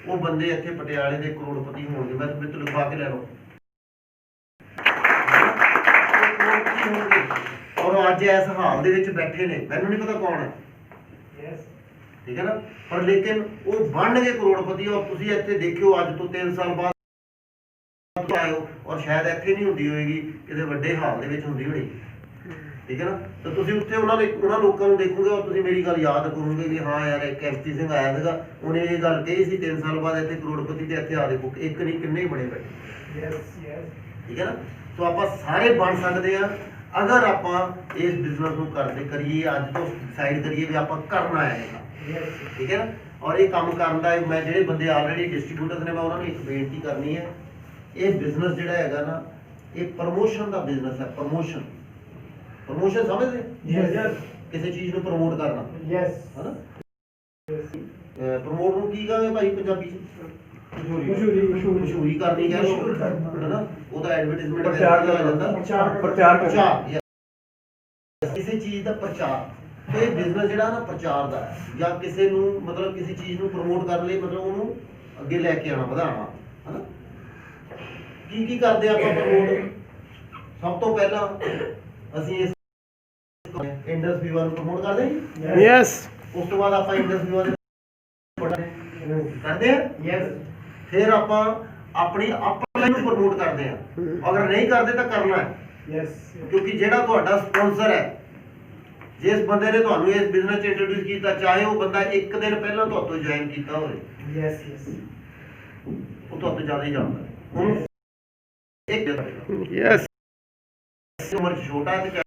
Speaker 1: ਉਹ ਬੰਦੇ ਇੱਥੇ ਪਟਿਆਲੇ ਦੇ ਕਰੋੜਪਤੀ ਹੋਣਗੇ। ਮੈਂ ਤੁਹਾਨੂੰ ਲਿਖਵਾ ਕੇ ਲੈ ਲਓ। ਔਰ ਅੱਜ ਇਸ ਹਾਲ ਦੇ ਵਿੱਚ ਬੈਠੇ ਨੇ, ਮੈਨੂੰ ਨਹੀਂ ਪਤਾ ਕੌਣ ਹੈ। ਠੀਕ ਹੈ ਨਾ। ਪਰ ਲੇਕਿਨ ਉਹ ਬਣਨਗੇ ਕਰੋੜਪਤੀ। ਔਰ ਤੁਸੀਂ ਇੱਥੇ ਦੇਖਿਓ ਅੱਜ ਤੋਂ 3 ਸਾਲ ਬਾਅਦ ਆਇਓ ਔਰ ਸ਼ਾਇਦ ਇੱਥੇ ਨਹੀਂ ਹੁੰਦੀ ਹੋਏਗੀ, ਕਿਸੇ ਵੱਡੇ ਹਾਲ ਦੇ ਵਿੱਚ ਹੁੰਦੀ ਹੋਣੀ, ਠੀਕ ਹੈ ਨਾ। ਤਾਂ ਤੁਸੀਂ ਉੱਥੇ ਉਹਨਾਂ ਲੋਕਾਂ ਨੂੰ ਦੇਖੋਗੇ ਔਰ ਤੁਸੀਂ ਮੇਰੀ ਗੱਲ ਯਾਦ ਕਰੋਗੇ ਕਿ ਹਾਂ ਯਾਰ ਇੱਕ ਐਮਪੀ ਸਿੰਘ ਆਇਆ ਸੀਗਾ, ਉਹਨੇ ਇਹ ਗੱਲ ਕਹੀ ਸੀ 3 ਸਾਲ ਬਾਅਦ ਇੱਥੇ ਕਰੋੜਪਤੀ, ਤੇ ਇੱਥੇ ਆ ਦੇਖੋ ਇੱਕ ਨਹੀਂ ਕਿੰਨੇ ਹੀ ਬਣੇ ਬੈਠੇ,
Speaker 3: Yes, yes.
Speaker 1: ਠੀਕ ਹੈ ਨਾ। ਸੋ ਆਪਾਂ ਸਾਰੇ ਬਣ ਸਕਦੇ ਆ ਅਗਰ ਆਪਾਂ ਇਸ ਬਿਜ਼ਨਸ ਨੂੰ ਕਰੀਏ, ਅੱਜ ਤੋਂ ਡਿਸਾਈਡ ਕਰੀਏ ਵੀ ਆਪਾਂ ਕਰਨਾ ਹੈ ਇਹ ਕੰਮ,
Speaker 3: Yes.
Speaker 1: ਠੀਕ ਹੈ ਨਾ। ਔਰ ਇਹ ਕੰਮ ਕਰਨ ਦਾ ਮੈਂ ਜਿਹੜੇ ਬੰਦੇ ਆਲਰੇਡੀ ਡਿਸਟ੍ਰੀਬਿਊਟਰ ਨੇ, ਮੈਂ ਉਹਨਾਂ ਨੂੰ ਇੱਕ ਬੇਨਤੀ ਕਰਨੀ ਹੈ, ਇਹ ਬਿਜ਼ਨਸ ਜਿਹੜਾ ਹੈਗਾ ਨਾ, ਇਹ ਪ੍ਰਮੋਸ਼ਨ ਦਾ ਬਿਜ਼ਨਸ ਹੈ। ਪ੍ਰਮੋਸ਼ਨ ਸਮਝਦੇ?
Speaker 3: Yes, yes.
Speaker 1: ਕਿਸੇ ਚੀਜ਼ ਨੂੰ ਪ੍ਰਮੋਟ ਕਰਨਾ,
Speaker 3: Yes.
Speaker 1: ਹਨਾ।
Speaker 3: Yes.
Speaker 1: ਪ੍ਰਮੋਟ ਨੂੰ ਕੀ ਕਹਾਂਗੇ ਭਾਈ ਪੰਜਾਬੀ ਚ?
Speaker 3: ਮਸ਼ਹੂਰੀ
Speaker 1: ਮਸ਼ਹੂਰੀ ਕਰਨੀ ਕਹਿ ਲਓ,
Speaker 3: ਮਸ਼ਹੂਰ ਕਰਨਾ।
Speaker 1: ਹਨਾ। ਉਹਦਾ ਐਡਵਰਟਾਈਜ਼ਮੈਂਟ
Speaker 2: ਪ੍ਰਚਾਰ
Speaker 1: ਆ ਜਾਂਦਾ,
Speaker 2: ਪ੍ਰਚਾਰ
Speaker 1: ਪ੍ਰਚਾਰ ਕਿਸੇ ਚੀਜ਼ ਦਾ ਪ੍ਰਚਾਰ। ਤੇ ਇਹ ਬਿਜ਼ਨਸ ਜਿਹੜਾ ਨਾ ਪ੍ਰਚਾਰ ਦਾ ਹੈ, ਜਾਂ ਕਿਸੇ ਨੂੰ ਮਤਲਬ ਕਿਸੇ ਚੀਜ਼ ਨੂੰ ਪ੍ਰਮੋਟ ਕਰਨ ਲਈ, ਮਤਲਬ ਉਹਨੂੰ ਅੱਗੇ ਲੈ ਕੇ ਆਉਣਾ, ਵਧਾਉਣਾ, ਹਨਾ। ਕੀ ਕਰਦੇ ਆਪਾਂ ਪ੍ਰਮੋਟ? ਸਭ ਤੋਂ ਪਹਿਲਾਂ ਅਸੀਂ ਇਸ ਇੰਡਸ ਵੀਵਾ ਨੂੰ ਪ੍ਰਮੋਟ ਕਰਦੇ ਹਾਂ।
Speaker 2: Yes.
Speaker 1: ਉਸ ਤੋਂ ਬਾਅਦ ਆਪਾਂ ਇੰਡਸ ਵੀਵਾ ਦੇ ਕਰਦੇ ਹਾਂ।
Speaker 3: Yes.
Speaker 1: ਫਿਰ ਆਪਾਂ ਆਪਣੀ ਅਪਲਾਈਨ ਨੂੰ ਪ੍ਰਮੋਟ ਕਰਦੇ ਹਾਂ। ਅਗਰ ਨਹੀਂ ਕਰਦੇ ਤਾਂ ਕਰਨਾ ਹੈ,
Speaker 3: Yes.
Speaker 1: ਕਿਉਂਕਿ ਜਿਹੜਾ ਤੁਹਾਡਾ ਸਪਾਂਸਰ ਹੈ, ਜਿਸ ਬੰਦੇ ਨੇ ਤੁਹਾਨੂੰ ਇਸ ਬਿਜ਼ਨਸ 'ਚ ਇੰਟਰੋਡਿਊਸ ਕੀਤਾ, ਚਾਹੇ ਉਹ ਬੰਦਾ ਇੱਕ ਦਿਨ ਪਹਿਲਾਂ ਤੁਹਾਤੋਂ ਜੁਆਇਨ ਕੀਤਾ ਹੋਵੇ,
Speaker 3: Yes, yes.
Speaker 1: ਉਹ ਤੁਹਾਤੋਂ ਜ਼ਿਆਦਾ ਹੀ ਜਾਣਦਾ ਹੈ। ਹੁਣ ਇੱਕ
Speaker 2: Yes.
Speaker 1: ਉਮਰ 'ਚ ਛੋਟਾ ਹੈ ਤੇ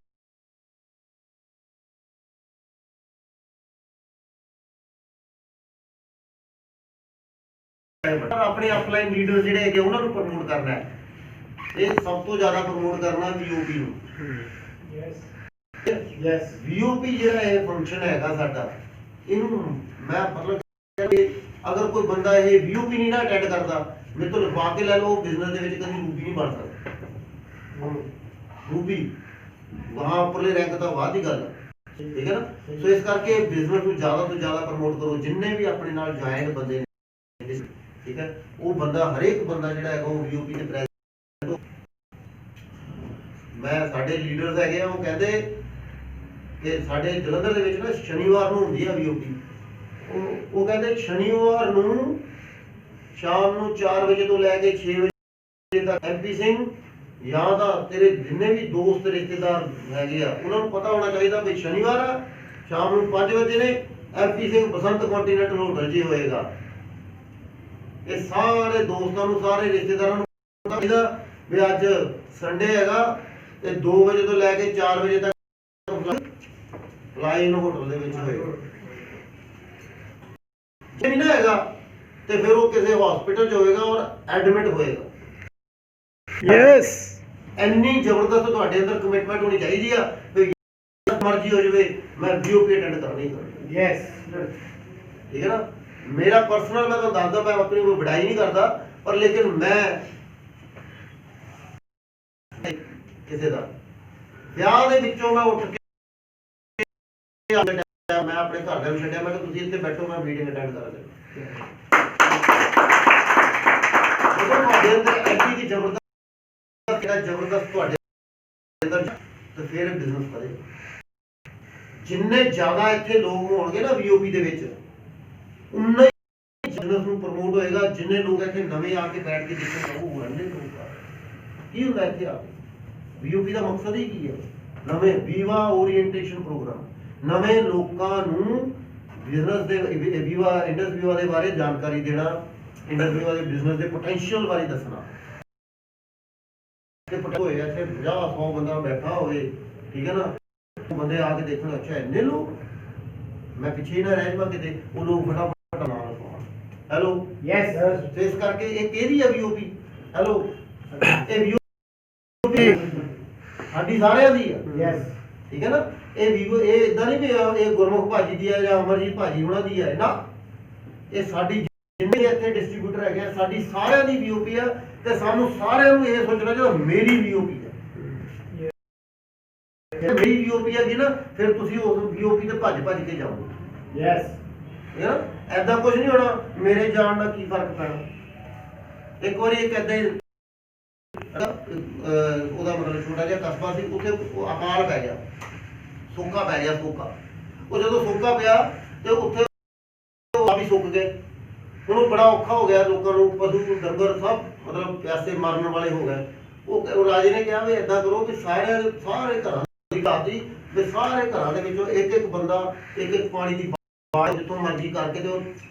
Speaker 1: ਆਪਣੇ ਅਪਲਾਈਨ ਲੀਡਰ ਜਿਹੜੇ ਹੈਗੇ ਉਹਨਾਂ ਨੂੰ ਪ੍ਰਮੋਟ ਕਰਨਾ ਹੈ। ਇਹ ਸਭ ਤੋਂ ਜ਼ਿਆਦਾ ਪ੍ਰਮੋਟ ਕਰਨਾ ਵੀਓਪੀ ਨੂੰ।
Speaker 3: Yes. Yes.
Speaker 1: ਵੀਓਪੀ ਜਿਹੜਾ ਇਹ ਫੰਕਸ਼ਨ ਹੈਗਾ ਸਾਡਾ, ਇਹਨੂੰ ਮੈਂ ਮਤਲਬ ਕਿ ਅਗਰ ਕੋਈ ਬੰਦਾ ਇਹ ਵੀਓਪੀ ਨਹੀਂ ਨਾ ਅਟੈਂਡ ਕਰਦਾ, ਮੇਰੇ ਤੋਂ ਲਿਖਵਾ ਕੇ ਲੈ ਲਓ, ਬਿਜ਼ਨਸ ਦੇ ਵਿੱਚ ਕਦੀ ਰੂਬੀ ਨਹੀਂ ਬਣ ਸਕਦਾ। ਰੂਬੀ ਵਹਾਂ ਉੱਪਰਲੇ ਰੈਂਕ ਤਾਂ ਬਾਅਦ ਦੀ ਗੱਲ ਹੈ, ਠੀਕ ਹੈ ਨਾ। ਸੋ ਇਸ ਕਰਕੇ ਬਿਜ਼ਨਸ ਨੂੰ ਜ਼ਿਆਦਾ ਤੋਂ ਜ਼ਿਆਦਾ ਪ੍ਰਮੋਟ ਕਰੋ। ਜਿੰਨੇ ਵੀ ਆਪਣੇ ਨਾਲ ਜੁਆਇਨ ਬੰਦੇ ਨੇ, ਠੀਕ ਹੈ, ਉਹ ਬੰਦਾ ਹਰੇਕ ਬੰਦਾ ਜਿਹੜਾ ਹੈਗਾ ਉਹ ਵੀਓਪੀ ਦੇ ਪ੍ਰੈਜ਼ੀਡੈਂਟ। ਮੈਂ ਸਾਡੇ ਲੀਡਰਸ ਹੈਗੇ ਆ, ਉਹ ਕਹਿੰਦੇ ਕਿ ਸਾਡੇ ਜਲੰਧਰ ਦੇ ਵਿੱਚ ਨਾ ਸ਼ਨੀਵਾਰ ਨੂੰ ਹੁੰਦੀ ਆ ਵੀਓਪੀ। ਉਹ ਕਹਿੰਦੇ ਸ਼ਨੀਵਾਰ ਨੂੰ ਸ਼ਾਮ ਨੂੰ 4 ਵਜੇ ਤੋਂ ਲੈ ਕੇ 6 ਵਜੇ ਤੱਕ ਐਮਪੀ ਸਿੰਘ ਜਾਂ ਤਾਂ ਤੇਰੇ ਜਿੰਨੇ ਵੀ ਦੋਸਤ ਰਿਸ਼ਤੇਦਾਰ ਹੈਗੇ ਆ, ਉਹਨਾਂ ਨੂੰ ਪਤਾ ਹੋਣਾ ਚਾਹੀਦਾ ਵੀ ਸ਼ਨੀਵਾਰ ਆ, ਸ਼ਾਮ ਨੂੰ 5 ਵਜੇ ਨੇ ਐਮਪੀ ਸਿੰਘ ਬਸੰਤ ਕੰਟੀਨੈਂਟਲ ਹੋਟਲ 'ਚ ਹੀ ਹੋਏਗਾ। ਇਹ ਸਾਰੇ ਦੋਸਤਾਂ ਨੂੰ, ਸਾਰੇ ਰਿਸ਼ਤੇਦਾਰਾਂ ਨੂੰ ਪਤਾ ਚਾਹੀਦਾ ਵੀ ਅੱਜ ਸੰਡੇ ਹੈਗਾ ਤੇ 2 ਵਜੇ ਤੋਂ ਲੈ ਕੇ 4 ਵਜੇ ਤੱਕ ਲਾਈਨ ਹੋਟਲ ਦੇ ਵਿੱਚ ਹੋਏਗਾ। ਜੇ ਨਹੀਂ ਨਾ ਹੈਗਾ ਤੇ ਫਿਰ ਉਹ ਕਿਸੇ ਹਸਪੀਟਲ 'ਚ ਹੋਏਗਾ ਔਰ ਐਡਮਿਟ ਹੋਏਗਾ।
Speaker 2: Yes.
Speaker 1: ਇੰਨੀ ਜ਼ਬਰਦਸਤ ਤੁਹਾਡੇ ਅੰਦਰ ਕਮਿਟਮੈਂਟ ਹੋਣੀ ਚਾਹੀਦੀ ਆ ਵੀ ਮਰਜ਼ੀ ਹੋ ਜਾਵੇ, ਮੈਂ ਵੀਓਪੀ ਅਟੈਂਡ ਕਰਨੀ ਹੀ ਕਰਨੀ।
Speaker 3: Yes.
Speaker 1: ਠੀਕ ਹੈ ਨਾ। ਮੇਰਾ ਪਰਸਨਲ, ਮੈਂ ਤੁਹਾਨੂੰ ਦੱਸਦਾ, ਮੈਂ ਆਪਣੀ ਕੋਈ ਵਡਾਈ ਨਹੀਂ ਕਰਦਾ, ਪਰ ਲੇਕਿਨ ਮੈਂ ਕਿਸੇ ਦਾ ਵਿਆਹ ਦੇ ਵਿੱਚੋਂ ਮੈਂ ਉੱਠ ਕੇ ਮੈਂ ਆਪਣੇ ਘਰਦਿਆਂ ਨੂੰ ਛੱਡਿਆ, ਮੈਂ ਕਿਹਾ ਤੁਸੀਂ ਇੱਥੇ ਬੈਠੋ, ਮੈਂ ਮੀਟਿੰਗ ਅਟੈਂਡ ਕਰਾਂਗਾ। ਜਦੋਂ ਤੁਹਾਡੇ ਅੰਦਰ ਐਡੀ ਜ਼ਬਰਦਸਤ, ਜਿਹੜਾ ਜ਼ਬਰਦਸਤ ਤੁਹਾਡੇ ਅੰਦਰ, ਤਾਂ ਫਿਰ ਬਿਜ਼ਨਸ ਕਰੇਗਾ। ਜਿੰਨੇ ਜ਼ਿਆਦਾ ਇੱਥੇ ਲੋਕ ਹੋਣਗੇ ਨਾ ਵੀਓਪੀ ਦੇ ਵਿੱਚ, ਉਨਾ ਹੀ ਬਿਜ਼ਨਸ ਨੂੰ ਪ੍ਰਮੋਟ ਹੋਏਗਾ। ਜਿੰਨੇ ਲੋਕ ਇੱਥੇ ਨਵੇਂ ਆ ਕੇ ਬੈਠ ਕੇ ਦੇਖੋ, ਉਹ ਰਹਿੰਦੇ ਲੋਕ ਕੀ ਹੁੰਦਾ ਇੱਥੇ ਆ ਕੇ। ਵੀਓਪੀ ਦਾ ਮਕਸਦ ਹੀ ਕੀ ਹੈ? ਨਵੇਂ ਵੀਵਾ ਓਰੀਐਂਟੇਸ਼ਨ ਪ੍ਰੋਗਰਾਮ, ਨਵੇਂ ਲੋਕਾਂ ਨੂੰ ਬਿਜ਼ਨਸ ਦੇ ਵੀਵਾ, ਇੰਡਸ ਵੀਵਾ ਦੇ ਬਾਰੇ ਜਾਣਕਾਰੀ ਦੇਣਾ, ਇੰਡਸ ਵੀਵਾ ਦੇ ਬਿਜ਼ਨਸ ਦੇ ਪੋਟੈਂਸ਼ੀਅਲ ਬਾਰੇ ਦੱਸਣਾ। ਤੇ ਹੋਏ ਇੱਥੇ 50-100 ਬੰਦਾ ਬੈਠਾ ਹੋਵੇ, ਠੀਕ ਹੈ ਨਾ, ਉਹ ਬੰਦੇ ਆ ਕੇ ਦੇਖਣ, ਅੱਛਾ ਇੰਨੇ ਲੋਕ, ਮੈਂ ਪਿੱਛੇ ਹੀ ਨਾ ਰਹਿ ਜਾਵਾਂ ਕਿਤੇ, ਉਹ ਲੋਕ ਫਟਾਫਟ ਨਾਂ ਲਿਖਵਾਉਣ। ਹੈਲੋ।
Speaker 3: Yes.
Speaker 1: ਤੇ ਇਸ ਕਰਕੇ ਇਹ ਕਿਹਦੀ ਹੈ ਵੀਓਪੀ? ਹੈਲੋ, ਇਹ ਵੀਓਪੀ ਸਾਡੀ ਸਾਰਿਆਂ ਦੀ ਆ।
Speaker 3: Yes.
Speaker 1: ਠੀਕ ਹੈ ਨਾ। ਇਹ ਵੀਵੋ, ਇਹ ਇਦਾਂ ਨਹੀਂ ਵੀ ਇਹ ਗੁਰਮੁਖ ਭਾਜੀ ਦੀ ਹੈ ਜਾਂ ਅਮਰਜੀਤ ਭਾਜੀ ਉਹਨਾਂ ਦੀ ਹੈ ਨਾ, ਇਹ ਸਾਡੀ ਜਿੰਨੇ ਇੱਥੇ ਡਿਸਟ੍ਰੀਬਿਊਟਰ ਹੈਗੇ ਆ, ਸਾਡੀ ਸਾਰਿਆਂ ਦੀ ਵੀਓਪੀ ਆ। ਤੇ ਸਾਨੂੰ ਸਾਰਿਆਂ ਨੂੰ ਇਹ ਸੋਚਣਾ ਚਾਹੀਦਾ ਮੇਰੀ ਵੀਓਪੀ ਹੈ। ਮੇਰੀ ਵੀਓਪੀ ਹੈਗੀ ਨਾ, ਫਿਰ ਤੁਸੀਂ ਉਸ ਵੀਓਪੀ ਤੇ ਭੱਜ ਕੇ ਜਾਓਗੇ।
Speaker 3: Yes.
Speaker 1: ਠੀਕ ਹੈ ਨਾ। ਐਦਾਂ ਕੁਝ ਨਹੀਂ ਹੋਣਾ, ਮੇਰੇ ਜਾਣ ਨਾਲ ਕੀ ਫਰਕ ਪੈਣਾ। ਇੱਕ ਵਾਰੀ ਇੱਕ ਐਦਾਂ ਹੀ ਉਹਦਾ ਮਤਲਬ ਛੋਟਾ ਜਿਹਾ ਕਸਬਾ ਸੀ, ਉੱਥੇ ਅਕਾਲ ਪੈ ਗਿਆ, ਸੋਕਾ ਪੈ ਗਿਆ। ਸੋਕਾ, ਉਹ ਜਦੋਂ ਸੋਕਾ ਪਿਆ ਤੇ ਉੱਥੇ ਸੁੱਕ ਗਏ। ਹੁਣ ਉਹ ਬੜਾ ਔਖਾ ਹੋ ਗਿਆ, ਲੋਕਾਂ ਨੂੰ ਪਸ਼ੂ ਡੰਗਰ ਸਭ ਮਤਲਬ ਪਿਆਸੇ ਮਰਨ ਵਾਲੇ ਹੋ ਗਏ। ਉਹ ਰਾਜੇ ਨੇ ਕਿਹਾ ਵੀ ਏਦਾਂ ਕਰੋ ਵੀ ਸਾਰੇ ਘਰਾਂ ਦੀ ਦਾਤੀ ਵੀ ਸਾਰੇ ਘਰਾਂ ਦੇ ਵਿੱਚੋਂ ਇੱਕ ਇੱਕ ਬੰਦਾ ਇੱਕ ਇੱਕ ਪਾਣੀ ਦੀ ਬਾੜ ਜਿੱਥੋਂ ਮਰਜ਼ੀ ਕਰਕੇ ਤੇ ਉਹ